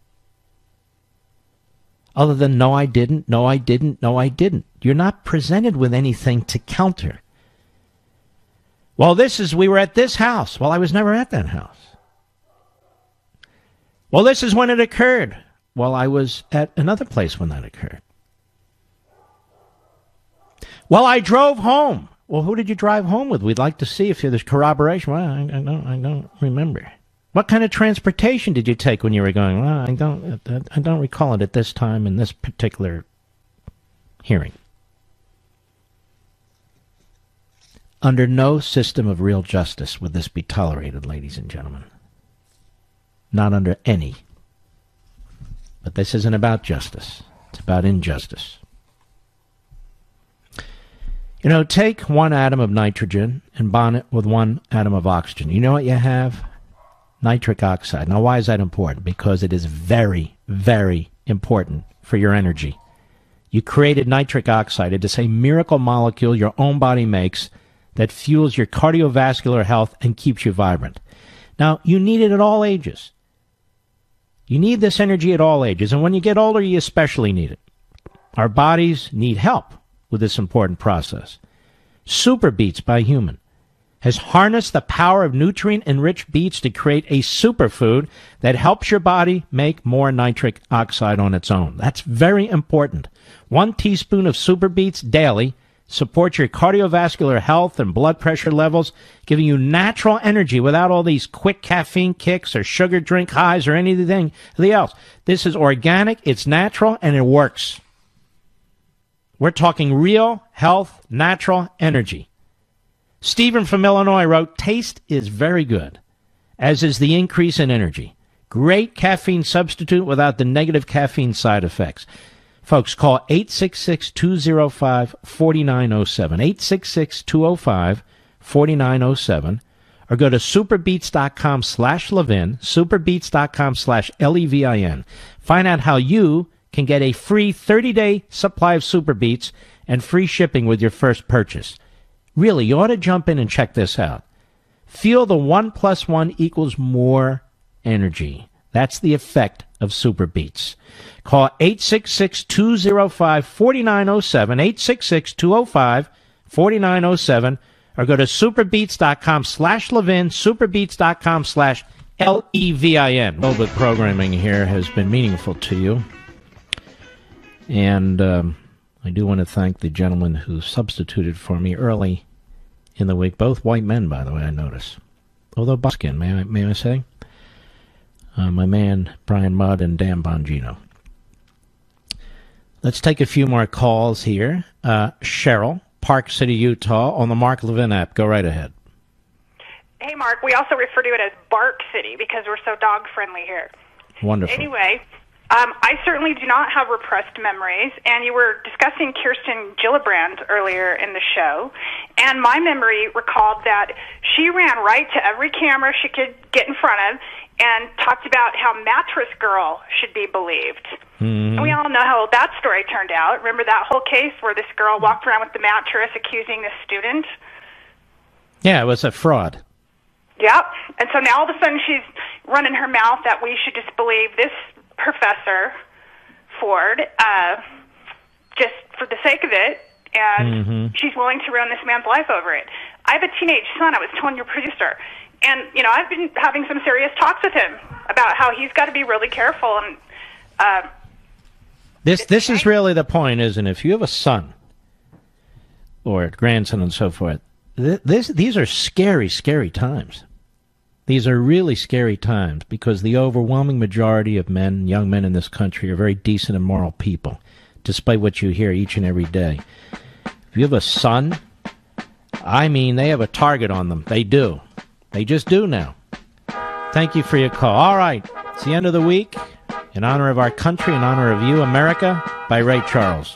Other than, no, I didn't, no, I didn't, no, I didn't. You're not presented with anything to counter. Well, we were at this house. Well, I was never at that house. Well, this is when it occurred. Well, I was at another place when that occurred. Well, I drove home. Well, who did you drive home with? We'd like to see if there's corroboration. Well, I don't remember. What kind of transportation did you take when you were going? Well, I don't recall it at this time in this particular hearing. Under no system of real justice would this be tolerated, ladies and gentlemen. Not under any. But this isn't about justice. It's about injustice. You know, take one atom of nitrogen and bond it with one atom of oxygen. You know what you have? nitric oxide. Now, why is that important? Because it is very, very important for your energy. You created nitric oxide. It is a miracle molecule your own body makes that fuels your cardiovascular health and keeps you vibrant. Now, you need it at all ages. You need this energy at all ages, and when you get older, you especially need it. Our bodies need help with this important process. Super Beets by Human has harnessed the power of nutrient-enriched beets to create a superfood that helps your body make more nitric oxide on its own. That's very important. 1 teaspoon of Super Beets daily supports your cardiovascular health and blood pressure levels, giving you natural energy without all these quick caffeine kicks or sugar drink highs or anything else. This is organic, it's natural, and it works. We're talking real health, natural energy. Stephen from Illinois wrote, taste is very good, as is the increase in energy. Great caffeine substitute without the negative caffeine side effects. Folks, call 866-205-4907, 866-205-4907, or go to superbeats.com/Levin, superbeats.com/Levin. Find out how you can get a free 30-day supply of Super Beets and free shipping with your first purchase. Really, you ought to jump in and check this out. Feel the 1 + 1 = more energy. That's the effect of Super Beets. Call 866-205-4907, 866-205-4907, or go to superbeats.com/Levin, superbeats.com/Levin. Velvet programming here has been meaningful to you. And I do want to thank the gentleman who substituted for me early in the week. Both white men, by the way, I notice. Although buckskin, may I say? My man, Brian Mudd and Dan Bongino. Let's take a few more calls here. Cheryl, Park City, Utah, on the Mark Levin app. Go right ahead. Hey, Mark. We also refer to it as Bark City because we're so dog-friendly here. Wonderful. Anyway, I certainly do not have repressed memories, and you were discussing Kirsten Gillibrand earlier in the show, and my memory recalled that she ran right to every camera she could get in front of and talked about how Mattress Girl should be believed. And we all know how that story turned out. Remember that whole case where this girl walked around with the mattress accusing this student? Yeah, it was a fraud. Yep. And so now all of a sudden she's running her mouth that we should disbelieve this Professor Ford just for the sake of it, and she's willing to ruin this man's life over it. I have a teenage son, I was telling your producer, and, you know, I've been having some serious talks with him about how he's got to be really careful. And This is really the point, isn't it? If you have a son or a grandson and so forth, these are scary, scary times. These are really scary times because the overwhelming majority of men, young men in this country, are very decent and moral people, despite what you hear each and every day. If you have a son, I mean, they have a target on them. They do. They just do now. Thank you for your call. All right. It's the end of the week. In honor of our country, in honor of you, America, by Ray Charles.